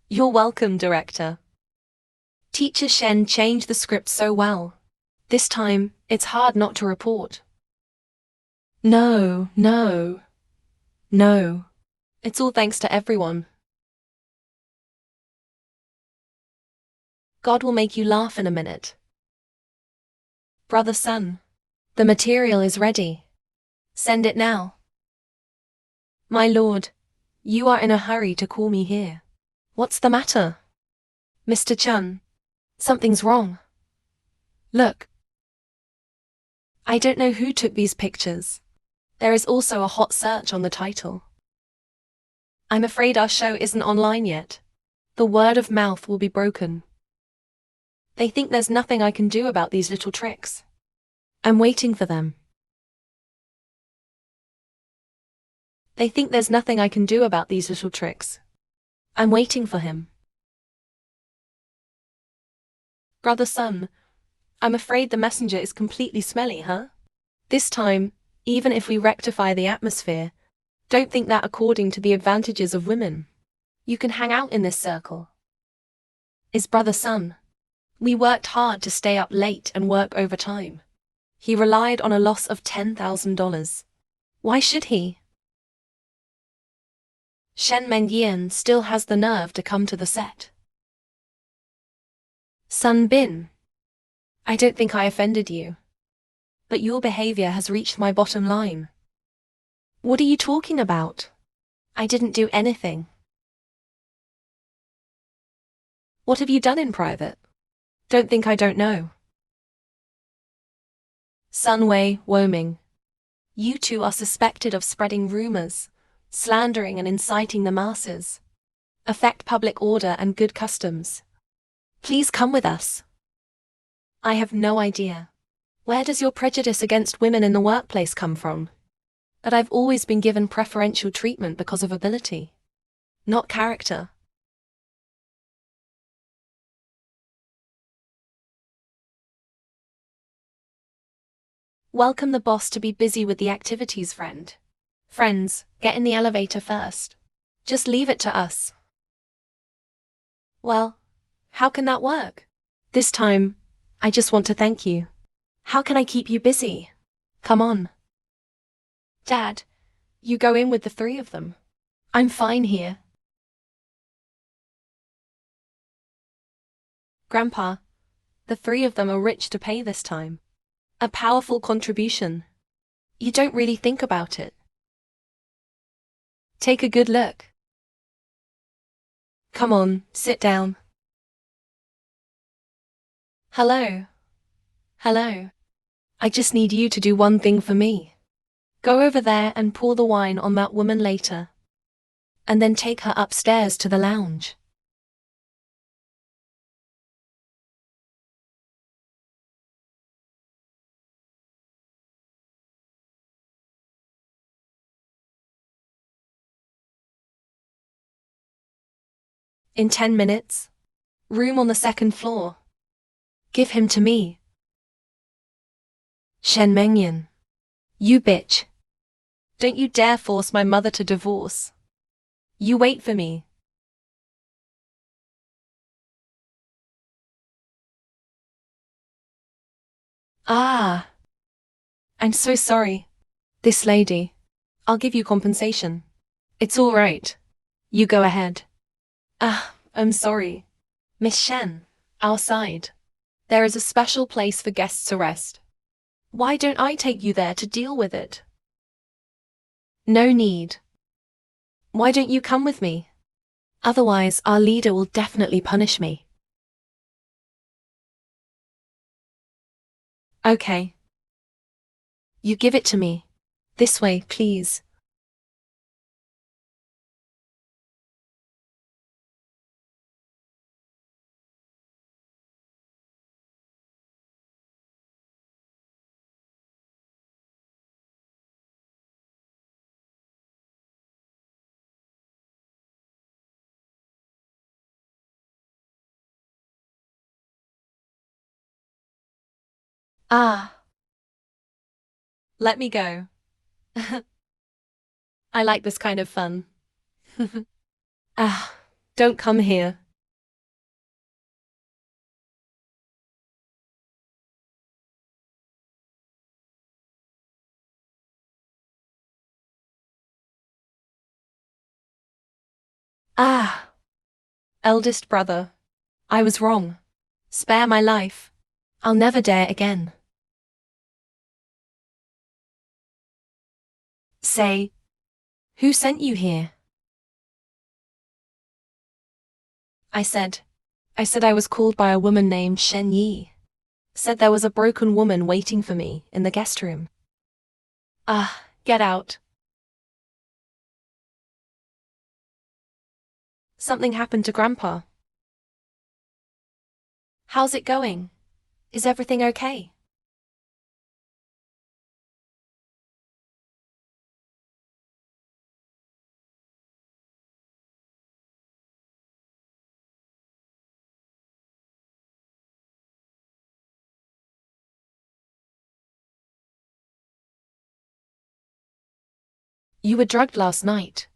You're welcome, director. Teacher Shen changed the script so well. This time, it's hard not to report. No. It's all thanks to everyone. God will make you laugh in a minute. Brother Sun, the material is ready. Send it now. My lord, you are in a hurry to call me here. What's the matter? Mr. Chun, something's wrong. Look. I don't know who took these pictures. There is also a hot search on the title. I'm afraid our show isn't online yet. The word of mouth will be broken. They think there's nothing I can do about these little tricks. I'm waiting for them. They think there's nothing I can do about these little tricks. I'm waiting for him. Brother Sun, I'm afraid the messenger is completely smelly, huh? This time, even if we rectify the atmosphere, don't think that according to the advantages of women, you can hang out in this circle. Is Brother Sun. We worked hard to stay up late and work overtime. He relied on a loss of $10,000. Why should he? Shen Mengyan still has the nerve to come to the set. Sun Bin. I don't think I offended you. But your behavior has reached my bottom line. What are you talking about? I didn't do anything. What have you done in private? Don't think I don't know. Sun Wei Woming. You two are suspected of spreading rumors, slandering and inciting the masses. Affect public order and good customs. Please come with us. I have no idea. Where does your prejudice against women in the workplace come from? But I've always been given preferential treatment because of ability, not character. Welcome the boss to be busy with the activities, friend. Friends, get in the elevator first. Just leave it to us. Well, how can that work? This time, I just want to thank you. How can I keep you busy? Come on. Dad, you go in with the three of them. I'm fine here. Grandpa, the three of them are rich to pay this time. A powerful contribution. You don't really think about it. Take a good look. Come on, sit down. Hello. Hello. I just need you to do one thing for me. Go over there and pour the wine on that woman later. And then take her upstairs to the lounge. In 10 minutes. Room on the second floor. Give him to me. Shen Mengyan. You bitch. Don't you dare force my mother to divorce. You wait for me. Ah. I'm so sorry. This lady. I'll give you compensation. It's all right. You go ahead. Ah, I'm sorry. Miss Shen, outside. There is a special place for guests to rest. Why don't I take you there to deal with it? No need. Why don't you come with me? Otherwise, our leader will definitely punish me. Okay. You give it to me. This way, please. Ah. Let me go. I like this kind of fun. Ah, don't come here. Ah. Eldest brother. I was wrong. Spare my life. I'll never dare again. Say. Who sent you here? I said I was called by a woman named Shen Yi. Said there was a broken woman waiting for me in the guest room. Ah, get out. Something happened to Grandpa. How's it going? Is everything okay? You were drugged last night.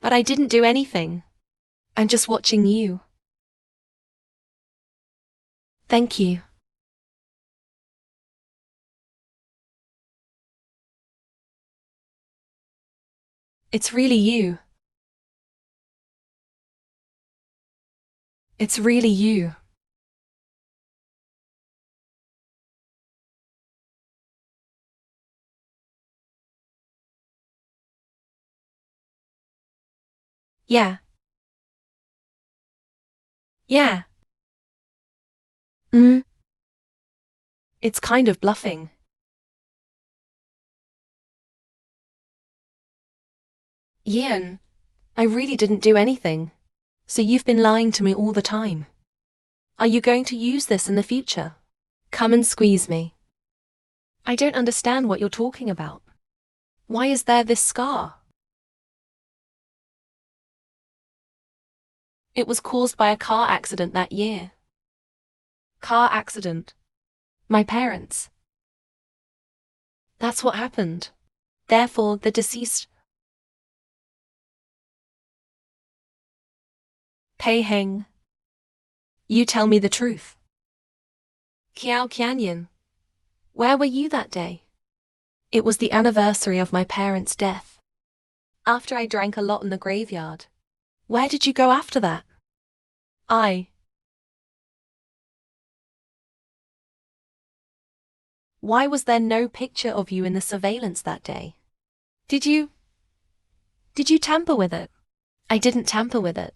But I didn't do anything. I'm just watching you. Thank you. It's really you. It's really you. Yeah. Yeah. It's kind of bluffing. Ian, I really didn't do anything. So you've been lying to me all the time. Are you going to use this in the future? Come and squeeze me. I don't understand what you're talking about. Why is there this scar? It was caused by a car accident that year. Car accident. My parents. That's what happened. Therefore, the deceased. Pei Heng. You tell me the truth. Kiao Qianyan. Where were you that day? It was the anniversary of my parents' death. After I drank a lot in the graveyard. Where did you go after that? Why was there no picture of you in the surveillance that day? Did you tamper with it? I didn't tamper with it.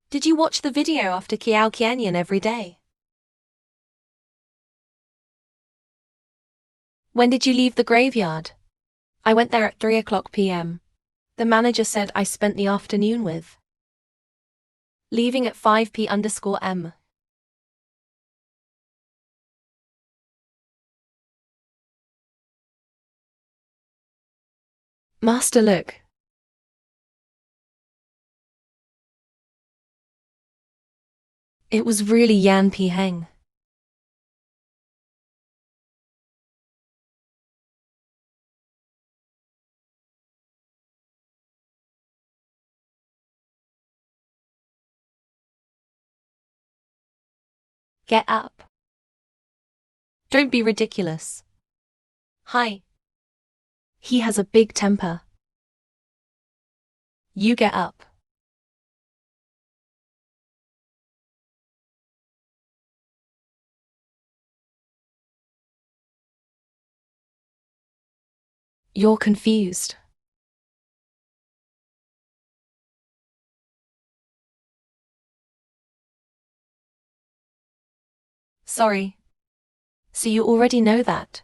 Did you watch the video after Kiao Qianyan every day? When did you leave the graveyard? I went there at 3:00 p.m. The manager said I spent the afternoon with. Leaving at 5p_m. Master, look. It was really Yan Pi Heng. Get up. Don't be ridiculous. Hi. He has a big temper. You get up. You're confused. Sorry. So you already know that.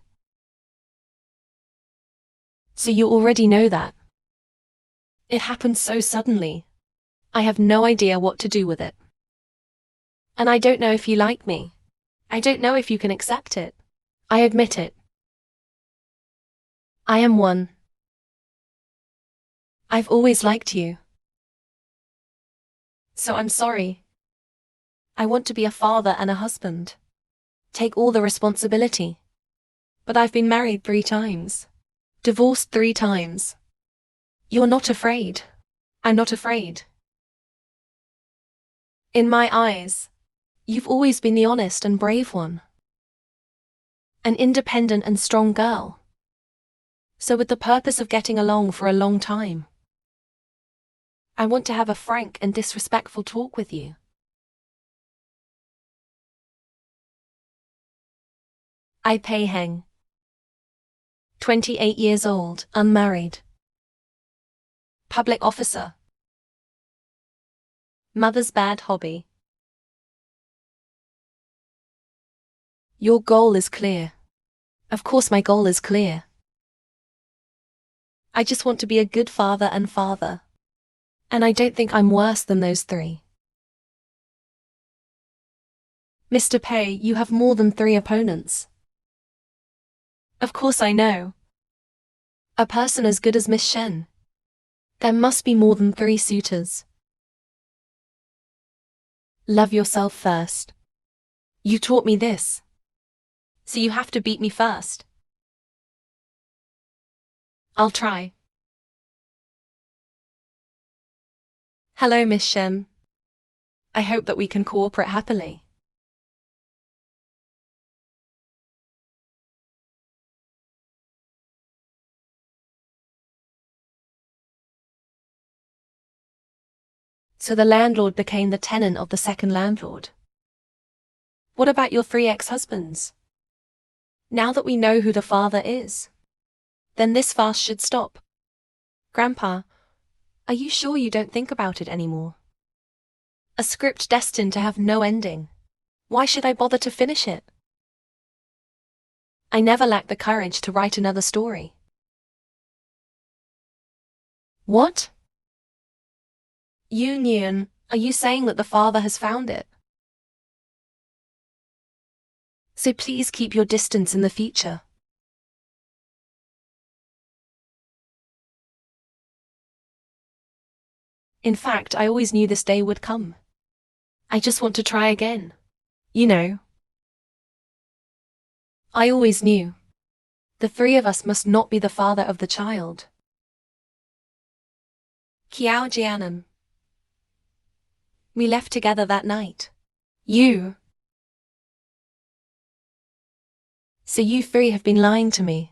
It happened so suddenly. I have no idea what to do with it. And I don't know if you like me. I don't know if you can accept it. I admit it. I am one. I've always liked you. So I'm sorry. I want to be a father and a husband. Take all the responsibility. But I've been married 3 times. Divorced 3 times. You're not afraid. I'm not afraid. In my eyes, you've always been the honest and brave one. An independent and strong girl. So with the purpose of getting along for a long time, I want to have a frank and disrespectful talk with you. I Pei Heng. 28 years old, unmarried. Public officer. Mother's bad hobby. Your goal is clear. Of course my goal is clear. I just want to be a good father. And I don't think I'm worse than those 3. Mr. Pei, you have more than 3 opponents. Of course I know. A person as good as Miss Shen. There must be more than 3 suitors. Love yourself first. You taught me this. So you have to beat me first. I'll try. Hello, Miss Shem. I hope that we can cooperate happily. So the landlord became the tenant of the second landlord. What about your 3 ex-husbands? Now that we know who the father is, then this farce should stop. Grandpa, are you sure you don't think about it anymore? A script destined to have no ending. Why should I bother to finish it? I never lacked the courage to write another story. What? Union, are you saying that the father has found it? So please keep your distance in the future. In fact, I always knew this day would come. I just want to try again. You know. I always knew. The 3 of us must not be the father of the child. Kiao Jianan. We left together that night. You. So you 3 have been lying to me.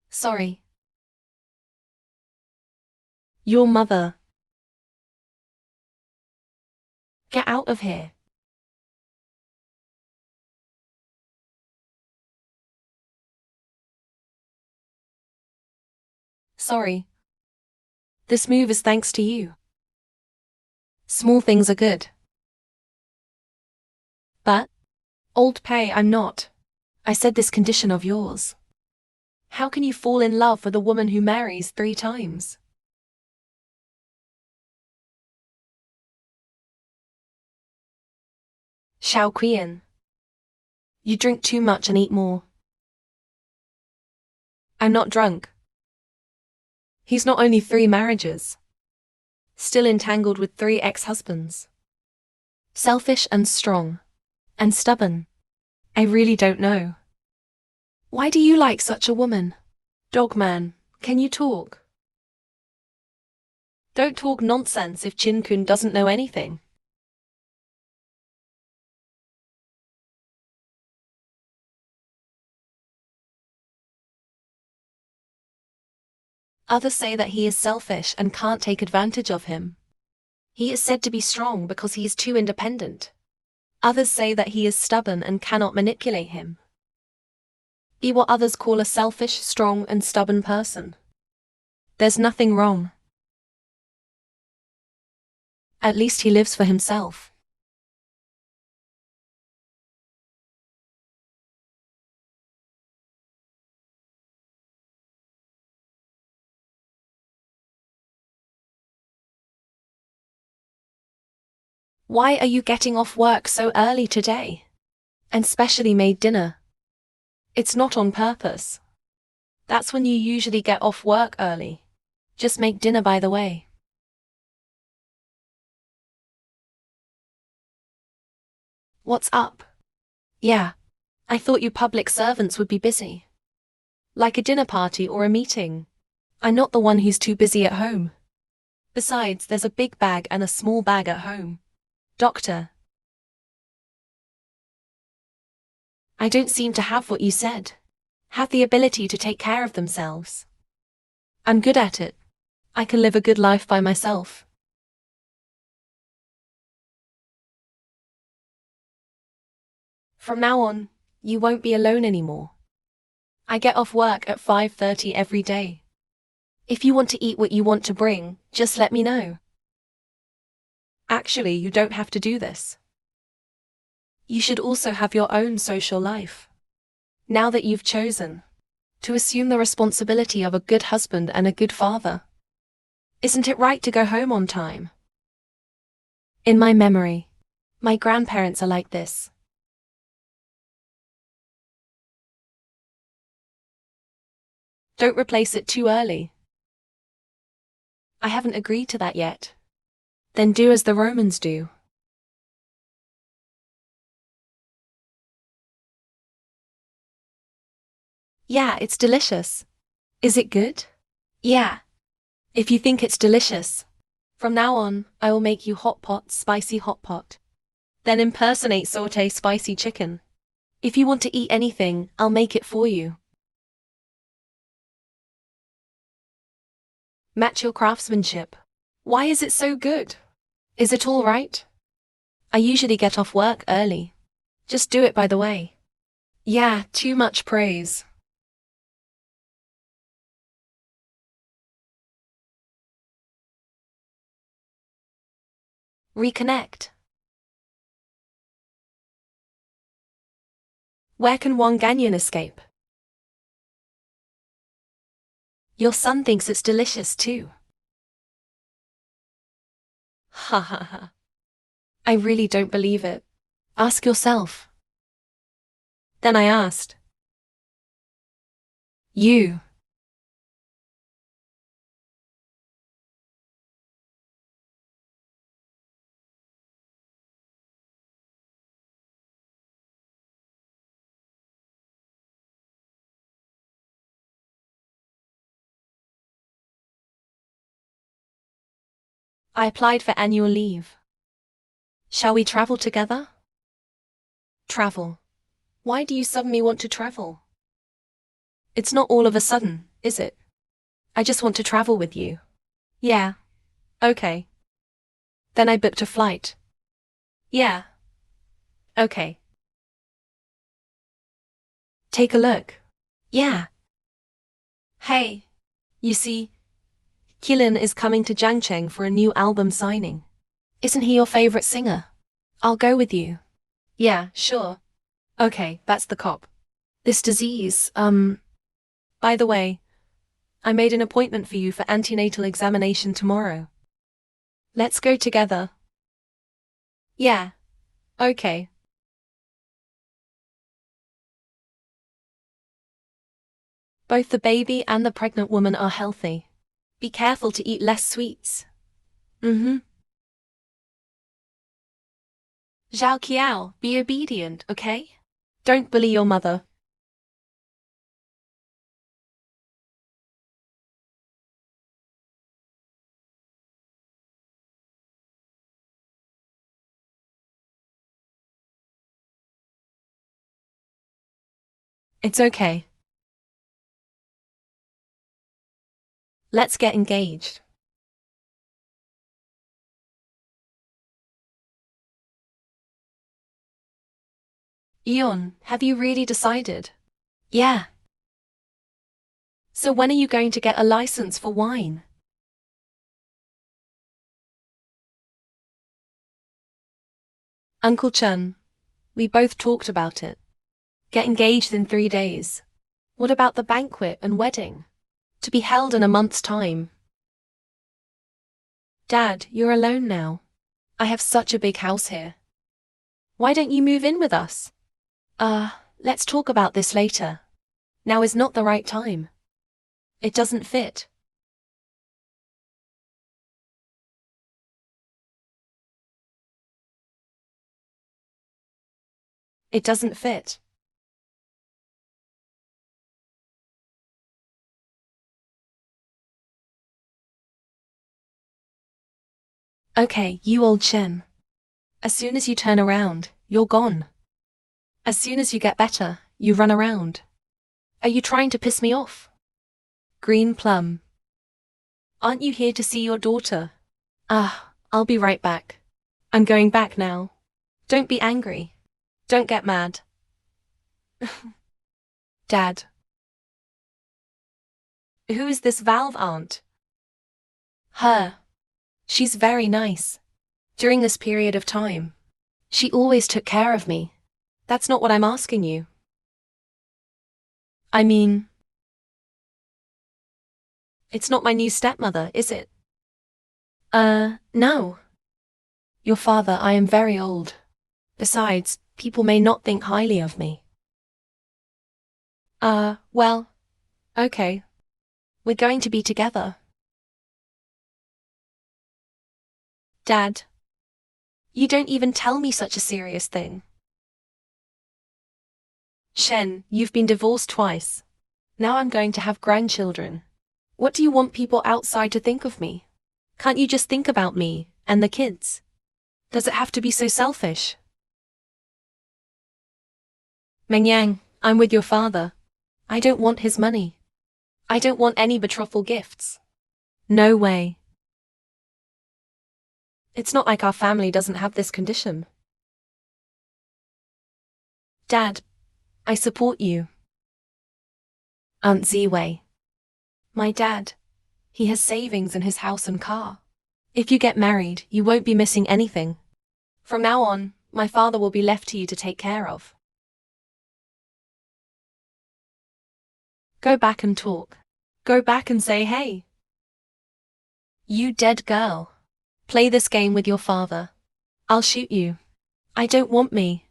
Sorry. Your mother. Get out of here. Sorry. This move is thanks to you. Small things are good. But, old pay, I'm not. I said this condition of yours. How can you fall in love with a woman who marries 3 times? Xiao Qian. You drink too much and eat more. I'm not drunk. He's not only 3 marriages. Still entangled with 3 ex-husbands. Selfish and strong. And stubborn. I really don't know. Why do you like such a woman? Dogman, can you talk? Don't talk nonsense if Chin Kun doesn't know anything. Others say that he is selfish and can't take advantage of him. He is said to be strong because he is too independent. Others say that he is stubborn and cannot manipulate him. Be what others call a selfish, strong, and stubborn person. There's nothing wrong. At least he lives for himself. Why are you getting off work so early today? And specially made dinner? It's not on purpose. That's when you usually get off work early. Just make dinner by the way. What's up? Yeah. I thought you public servants would be busy. Like a dinner party or a meeting. I'm not the one who's too busy at home. Besides, there's a big bag and a small bag at home. Doctor. I don't seem to have what you said. Have the ability to take care of themselves. I'm good at it. I can live a good life by myself. From now on, you won't be alone anymore. I get off work at 5:30 every day. If you want to eat what you want to bring, just let me know. Actually, you don't have to do this. You should also have your own social life. Now that you've chosen to assume the responsibility of a good husband and a good father, isn't it right to go home on time? In my memory, my grandparents are like this. Don't replace it too early. I haven't agreed to that yet. Then do as the Romans do. Yeah, it's delicious. Is it good? Yeah. If you think it's delicious. From now on, I will make you hot pot, spicy hot pot. Then impersonate saute spicy chicken. If you want to eat anything, I'll make it for you. Match your craftsmanship. Why is it so good? Is it all right? I usually get off work early. Just do it by the way. Yeah, too much praise. Reconnect. Where can Wang Ganyan escape? Your son thinks it's delicious too. Ha ha ha. I really don't believe it. Ask yourself. Then I asked. You. I applied for annual leave. Shall we travel together? Travel. Why do you suddenly want to travel? It's not all of a sudden, is it? I just want to travel with you. Yeah. Okay. Then I booked a flight. Yeah. Okay. Take a look. Yeah. Hey. You see, Qilin is coming to Jiangcheng for a new album signing. Isn't he your favorite singer? I'll go with you. Yeah, sure. Okay, that's the cop. This disease, by the way, I made an appointment for you for antenatal examination tomorrow. Let's go together. Yeah. Okay. Both the baby and the pregnant woman are healthy. Be careful to eat less sweets. Mm-hmm. Zhao Qiao, be obedient, okay? Don't bully your mother. It's okay. Let's get engaged. Eon, have you really decided? Yeah. So when are you going to get a license for wine? Uncle Chen, we both talked about it. Get engaged in 3 days. What about the banquet and wedding? To be held in a month's time. Dad, you're alone now. I have such a big house here. Why don't you move in with us? Let's talk about this later. Now is not the right time. It doesn't fit. It doesn't fit. Okay, you old Chen. As soon as you turn around, you're gone. As soon as you get better, you run around. Are you trying to piss me off? Green Plum. Aren't you here to see your daughter? I'll be right back. I'm going back now. Don't be angry. Don't get mad. Dad. Who is this Valve aunt? Her. She's very nice. During this period of time, she always took care of me. That's not what I'm asking you. I mean, it's not my new stepmother, is it? No. Your father, I am very old. Besides, people may not think highly of me. Well, okay. We're going to be together. Dad, you don't even tell me such a serious thing. Shen, you've been divorced twice. Now I'm going to have grandchildren. What do you want people outside to think of me? Can't you just think about me and the kids? Does it have to be so selfish? Mengyang, I'm with your father. I don't want his money. I don't want any betrothal gifts. No way. It's not like our family doesn't have this condition. Dad, I support you. Aunt Ziwei. My dad. He has savings in his house and car. If you get married, you won't be missing anything. From now on, my father will be left to you to take care of. Go back and talk. Go back and say hey. You dead girl. Play this game with your father. I'll shoot you. I don't want me.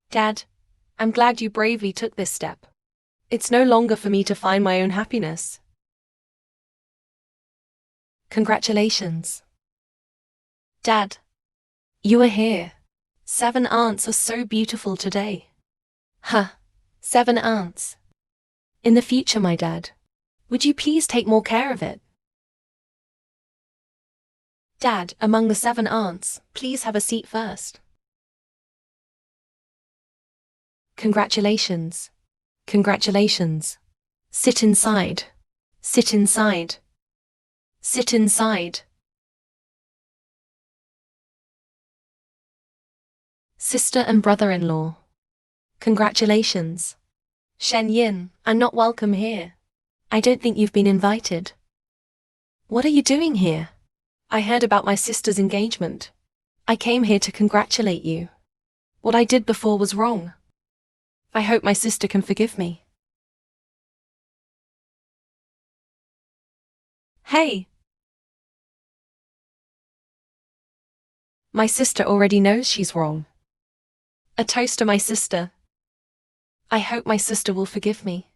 Dad, I'm glad you bravely took this step. It's no longer for me to find my own happiness. Congratulations. Dad, you are here. 7 aunts are so beautiful today. Huh, 7 aunts. In the future, my dad, would you please take more care of it? Dad, among the 7 aunts, please have a seat first. Congratulations. Congratulations. Sit inside. Sit inside. Sit inside. Sister and brother-in-law. Congratulations. Shen Yin, I'm not welcome here. I don't think you've been invited. What are you doing here? I heard about my sister's engagement. I came here to congratulate you. What I did before was wrong. I hope my sister can forgive me. Hey! My sister already knows she's wrong. A toast to my sister. I hope my sister will forgive me.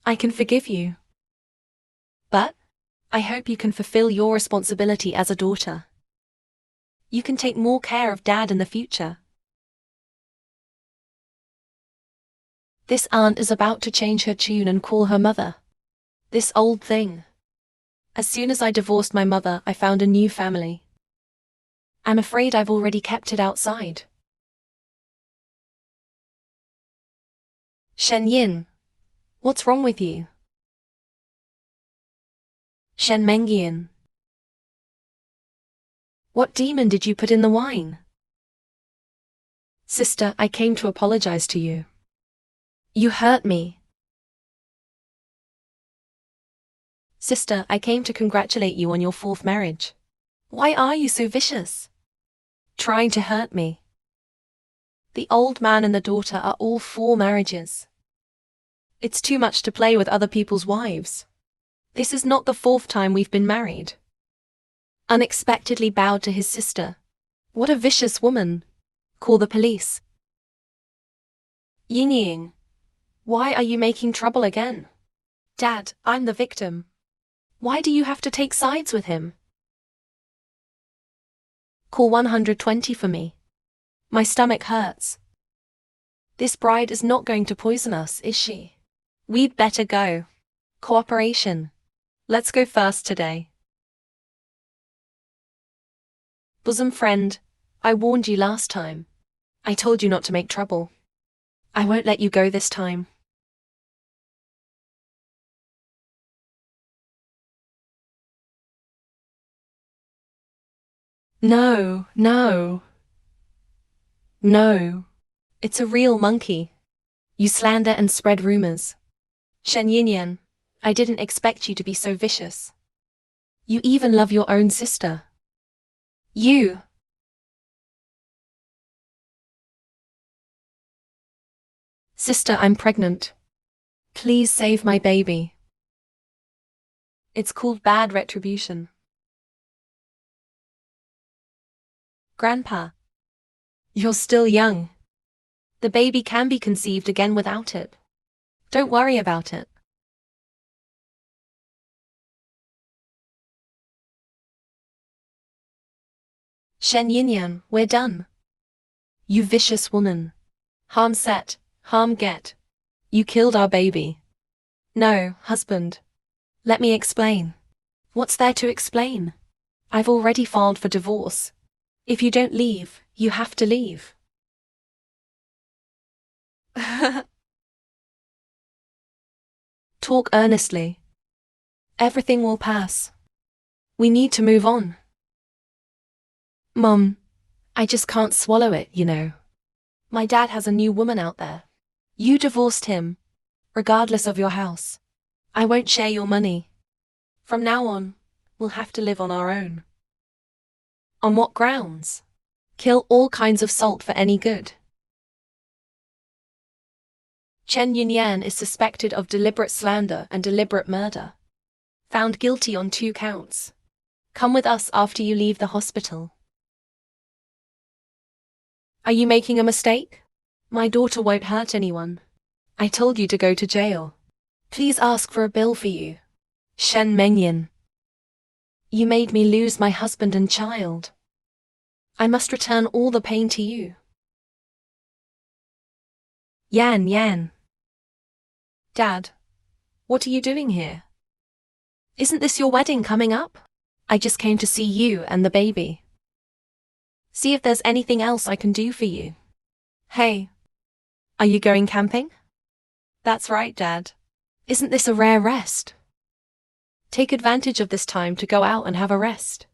I can forgive you. But I hope you can fulfill your responsibility as a daughter. You can take more care of Dad in the future. This aunt is about to change her tune and call her mother. This old thing. As soon as I divorced my mother, I found a new family. I'm afraid I've already kept it outside. Shen Yin, what's wrong with you? Shen Mengyan, what demon did you put in the wine? Sister, I came to apologize to you. You hurt me. Sister, I came to congratulate you on your 4th marriage. Why are you so vicious? Trying to hurt me. The old man and the daughter are all 4 marriages. It's too much to play with other people's wives. This is not the 4th time we've been married. Unexpectedly bowed to his sister. What a vicious woman. Call the police. Yin Ying, why are you making trouble again? Dad, I'm the victim. Why do you have to take sides with him? Call 120 for me. My stomach hurts. This bride is not going to poison us, is she? We'd better go. Cooperation. Let's go first today. Bosom friend, I warned you last time. I told you not to make trouble. I won't let you go this time. No, no. No. It's a real monkey. You slander and spread rumors. Shen Yinyan, I didn't expect you to be so vicious. You even love your own sister. You. Sister, I'm pregnant. Please save my baby. It's called bad retribution. Grandpa. You're still young. The baby can be conceived again without it. Don't worry about it. Shen Yinyan, we're done. You vicious woman. Harm set, harm get. You killed our baby. No, husband. Let me explain. What's there to explain? I've already filed for divorce. If you don't leave, you have to leave. Talk earnestly. Everything will pass. We need to move on. Mom, I just can't swallow it, you know. My dad has a new woman out there. You divorced him, regardless of your house. I won't share your money. From now on, we'll have to live on our own. On what grounds? Kill all kinds of salt for any good. Chen Yinyan is suspected of deliberate slander and deliberate murder. Found guilty on 2 counts. Come with us after you leave the hospital. Are you making a mistake? My daughter won't hurt anyone. I told you to go to jail. Please ask for a bill for you. Shen Mengyan. You made me lose my husband and child. I must return all the pain to you. Yan. Dad, what are you doing here? Isn't this your wedding coming up? I just came to see you and the baby. See if there's anything else I can do for you. Hey, are you going camping? That's right, Dad. Isn't this a rare rest? Take advantage of this time to go out and have a rest.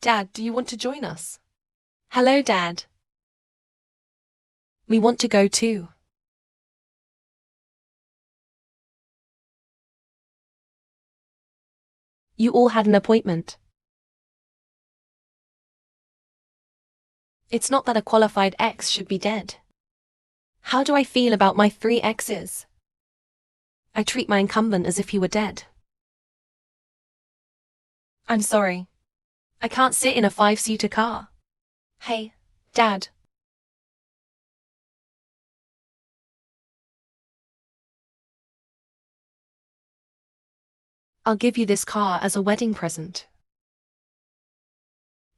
Dad, do you want to join us? Hello, Dad. We want to go too. You all had an appointment. It's not that a qualified ex should be dead. How do I feel about my 3 exes? I treat my incumbent as if he were dead. I'm sorry. I can't sit in a 5-seater car. Hey, Dad. I'll give you this car as a wedding present.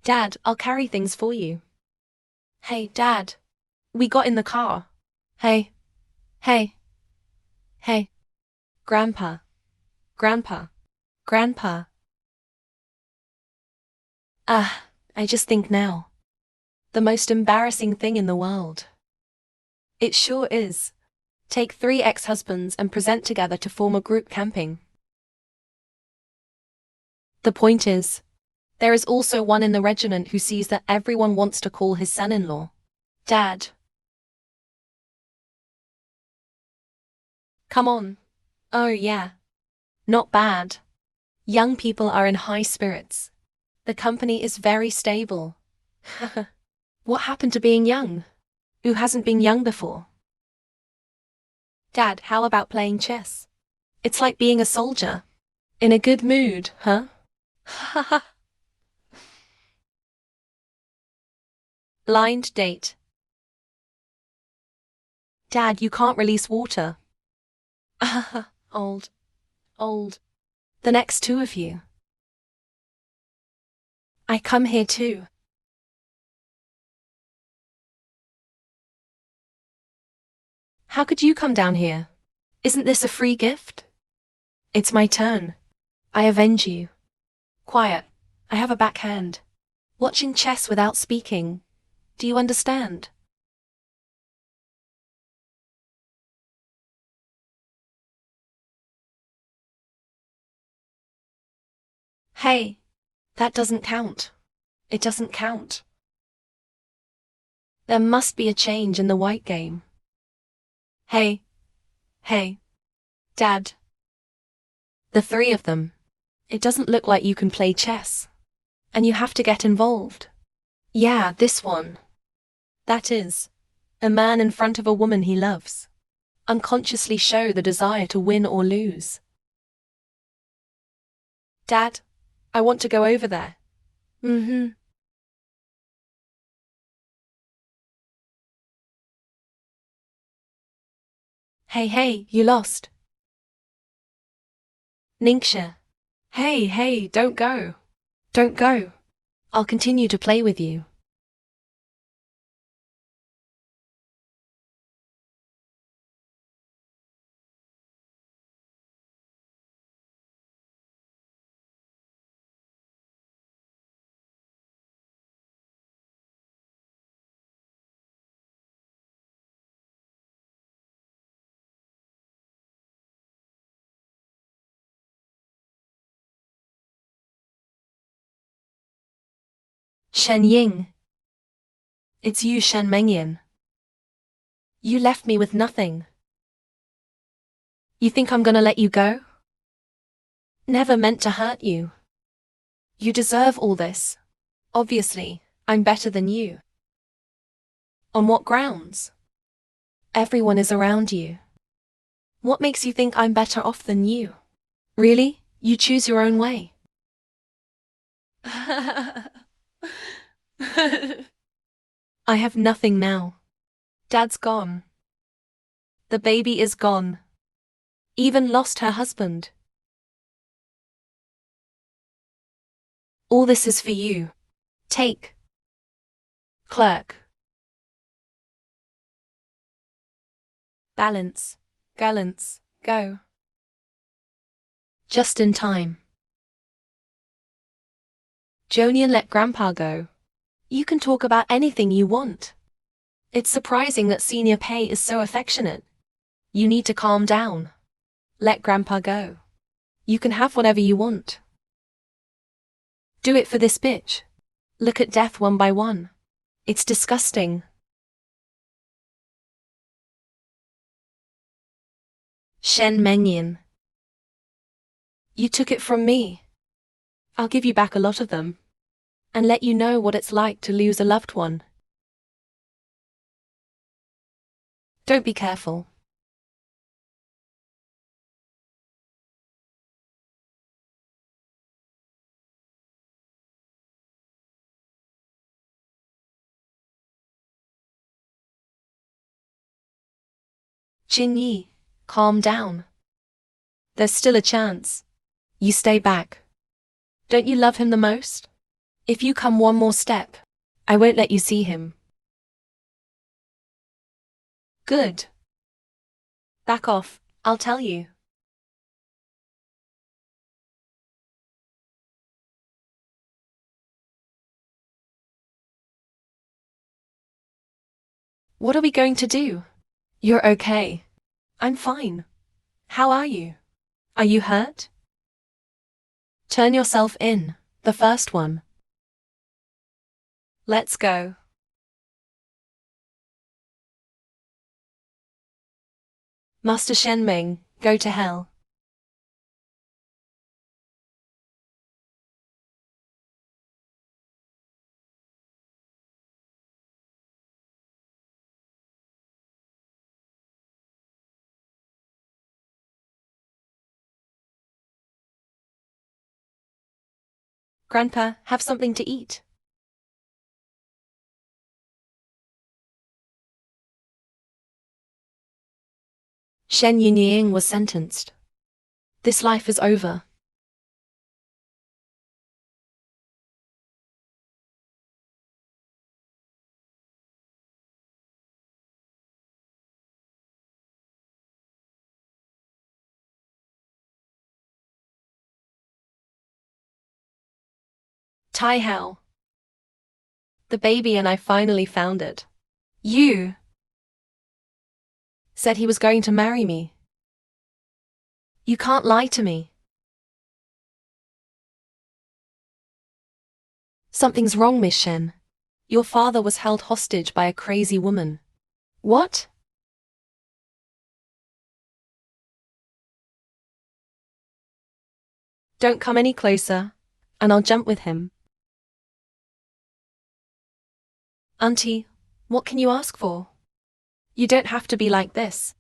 Dad, I'll carry things for you. Hey, Dad. We got in the car. Hey. Grandpa. I just think now. The most embarrassing thing in the world. It sure is. Take 3 ex-husbands and present together to form a group camping. The point is, there is also one in the regiment who sees that everyone wants to call his son-in-law Dad. Come on. Oh yeah. Not bad. Young people are in high spirits. The company is very stable. What happened to being young? Who hasn't been young before? Dad, how about playing chess? It's like being a soldier. In a good mood, huh? Blind date. Dad, you can't release water. Old. The next 2 of you. I come here too. How could you come down here? Isn't this a free gift? It's my turn. I avenge you. Quiet. I have a backhand. Watching chess without speaking. Do you understand? Hey. That doesn't count. It doesn't count. There must be a change in the white game. Hey. Dad. The 3 of them. It doesn't look like you can play chess. And you have to get involved. Yeah, this one. That is, a man in front of a woman he loves. Unconsciously show the desire to win or lose. Dad, I want to go over there. Hey, you lost. Ningxia. Hey, don't go. Don't go. I'll continue to play with you. Shen Ying. It's you, Shen Mengyan. You left me with nothing. You think I'm gonna let you go? Never meant to hurt you. You deserve all this. Obviously, I'm better than you. On what grounds? Everyone is around you. What makes you think I'm better off than you? Really? You choose your own way. I have nothing now. Dad's gone. The baby is gone. Even lost her husband. All this is for you. Take. Clerk. Balance. Gallants. Go. Just in time. Jonian let Grandpa go. You can talk about anything you want. It's surprising that Senior Pei is so affectionate. You need to calm down. Let Grandpa go. You can have whatever you want. Do it for this bitch. Look at death one by one. It's disgusting. Shen Mengyan. You took it from me. I'll give you back a lot of them. And let you know what it's like to lose a loved one. Don't be careful. Jin Yi, calm down. There's still a chance. You stay back. Don't you love him the most? If you come one more step, I won't let you see him. Good. Back off, I'll tell you. What are we going to do? You're okay. I'm fine. How are you? Are you hurt? Turn yourself in, the first one. Let's go. Master Shenmeng, go to hell. Grandpa, have something to eat. Shen Yinying was sentenced. This life is over. Tai Hao. The baby and I finally found it. You said he was going to marry me. You can't lie to me. Something's wrong, Miss Shen. Your father was held hostage by a crazy woman. What? Don't come any closer, and I'll jump with him. Auntie, what can you ask for? You don't have to be like this.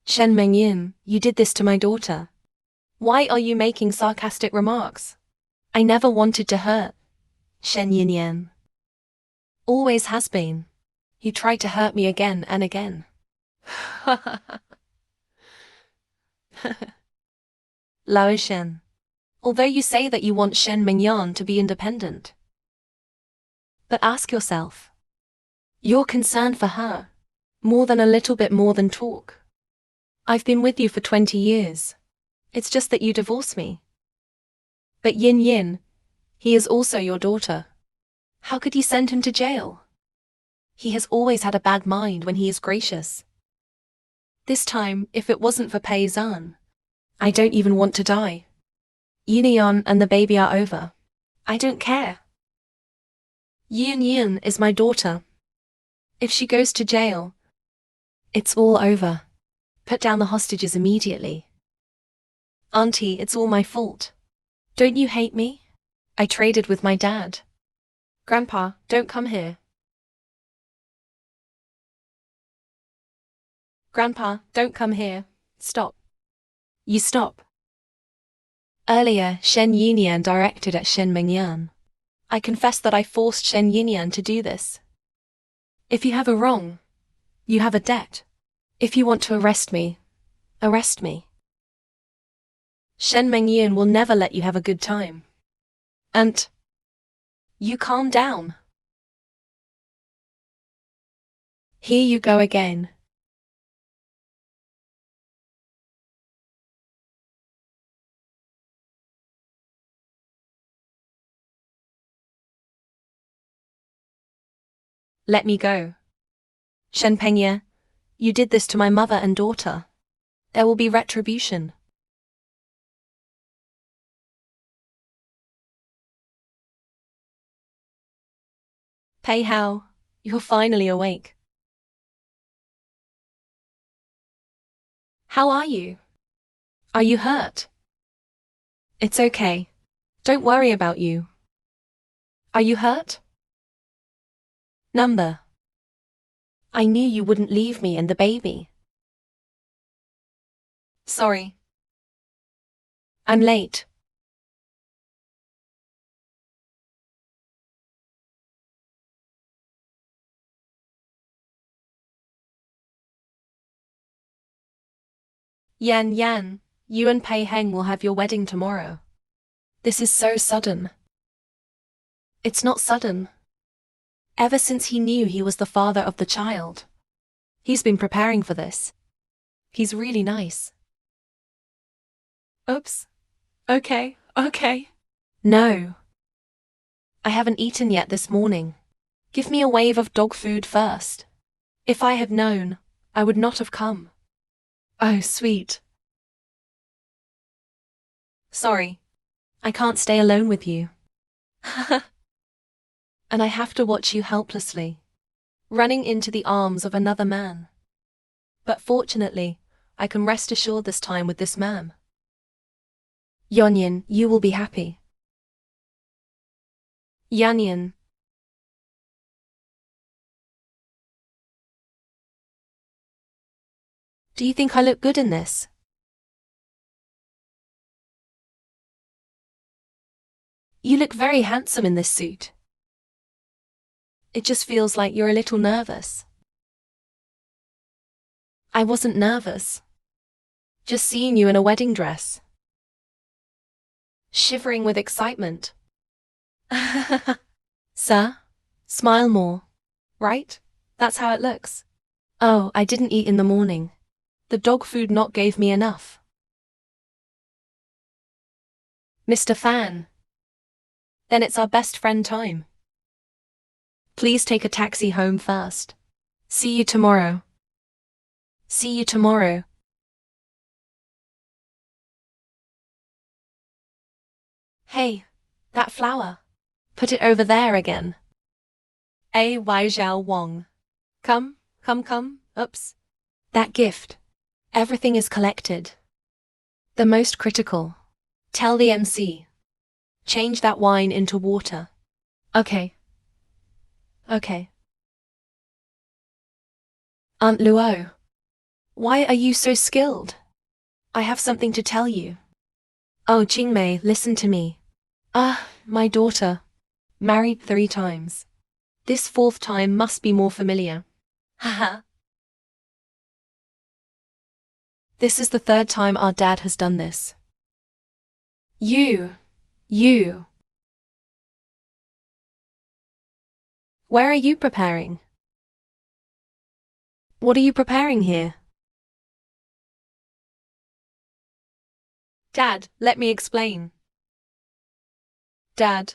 Shen Mengyan, you did this to my daughter. Why are you making sarcastic remarks? I never wanted to hurt Shen Yinyan. Always has been. You tried to hurt me again and again. Lao Shen. Although you say that you want Shen Mingyan to be independent. But ask yourself. You're concerned for her. More than a little bit more than talk. I've been with you for 20 years. It's just that you divorced me. But Yin Yin, he is also your daughter. How could you send him to jail? He has always had a bad mind when he is gracious. This time, if it wasn't for Pei Zhan, I don't even want to die. Yunian and the baby are over. I don't care. Yin Yin is my daughter. If she goes to jail, it's all over. Put down the hostages immediately. Auntie, it's all my fault. Don't you hate me? I traded with my dad. Grandpa, don't come here. Grandpa, don't come here. Stop. You stop. Earlier, Shen Yinyan directed at Shen Mingyan. I confess that I forced Shen Yinyan to do this. If you have a wrong, you have a debt. If you want to arrest me, arrest me. Shen Mingyan will never let you have a good time. And you calm down. Here you go again. Let me go. Shen Pengye, you did this to my mother and daughter. There will be retribution. Pei Hao, you're finally awake. How are you? Are you hurt? It's okay. Don't worry about you. Are you hurt? Number. I knew you wouldn't leave me and the baby. Sorry. I'm late. Yan Yan, you and Pei Heng will have your wedding tomorrow. This is so sudden. It's not sudden. Ever since he knew he was the father of the child. He's been preparing for this. He's really nice. Oops. Okay. No. I haven't eaten yet this morning. Give me a wave of dog food first. If I had known, I would not have come. Oh, sweet. Sorry. I can't stay alone with you. And I have to watch you helplessly, running into the arms of another man. But fortunately, I can rest assured this time with this man. Yonyan, you will be happy. Yanyan. Do you think I look good in this? You look very handsome in this suit. It just feels like you're a little nervous. I wasn't nervous. Just seeing you in a wedding dress. Shivering with excitement. Sir, smile more. Right? That's how it looks. Oh, I didn't eat in the morning. The dog food not gave me enough. Mr. Fan. Then it's our best friend time. Please take a taxi home first. See you tomorrow. See you tomorrow. Hey, that flower. Put it over there again. A. Y. Zhao Wang. Come. Oops. That gift. Everything is collected. The most critical. Tell the MC. Change that wine into water. Okay. Aunt Luo. Why are you so skilled? I have something to tell you. Oh, Qingmei, listen to me. My daughter. Married 3 times. This 4th time must be more familiar. Haha. This is the third time our dad has done this. You. Where are you preparing? What are you preparing here? Dad, let me explain. Dad.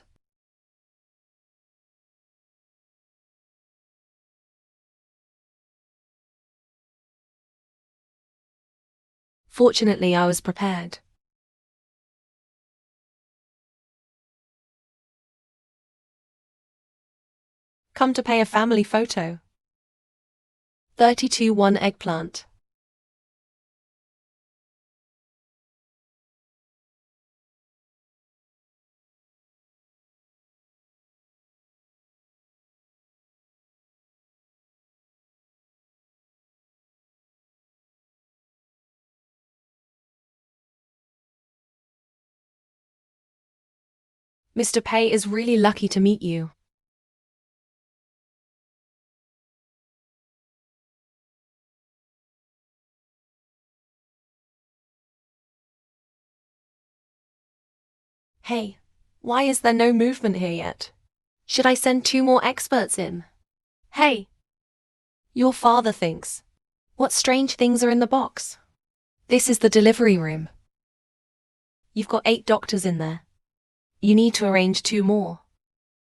Fortunately, I was prepared. Come to pay a family photo. 32-1 eggplant. Mr. Pei is really lucky to meet you. Hey, why is there no movement here yet? Should I send 2 more experts in? Hey! Your father thinks. What strange things are in the box? This is the delivery room. You've got 8 doctors in there. You need to arrange 2 more.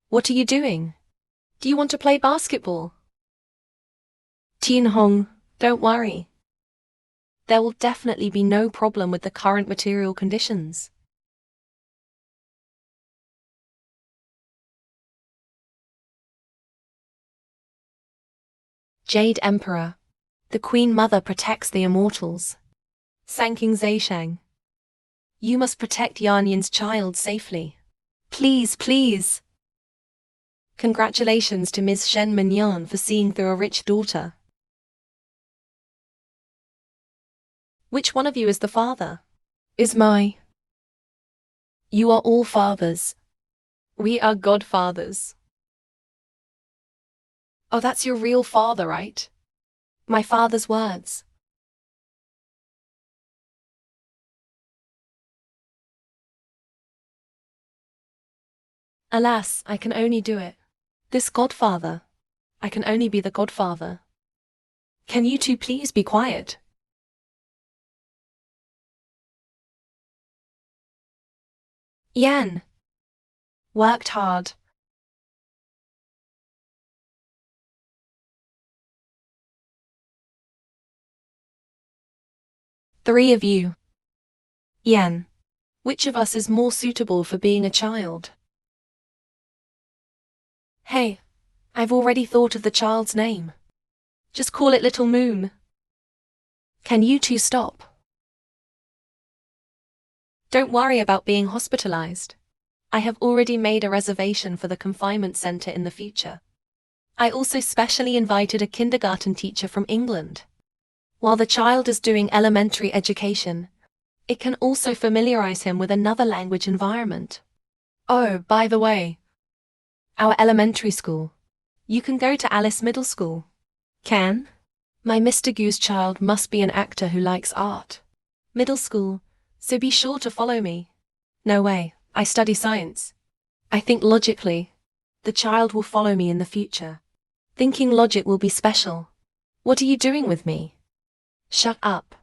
What are you doing? Do you want to play basketball? Tin Hong, don't worry. There will definitely be no problem with the current material conditions. Jade Emperor. The Queen Mother protects the immortals. Sanking Zaishang. You must protect Yan Yin's child safely. Please. Congratulations to Ms. Shen Minyan for seeing through a rich daughter. Which one of you is the father? Is my. You are all fathers. We are godfathers. Oh, that's your real father, right? My father's words. Alas, I can only do it. This godfather. I can only be the godfather. Can you two please be quiet? Yan. Worked hard. Three of you. Yan. Which of us is more suitable for being a child? Hey, I've already thought of the child's name. Just call it Little Moon. Can you two stop? Don't worry about being hospitalized. I have already made a reservation for the confinement center in the future. I also specially invited a kindergarten teacher from England. While the child is doing elementary education, it can also familiarize him with another language environment. Oh, by the way, our elementary school. You can go to Alice Middle School. Can? My Mr. Gu's child must be an actor who likes art. Middle school, so be sure to follow me. No way, I study science. I think logically. The child will follow me in the future. Thinking logic will be special. What are you doing with me? Shut up.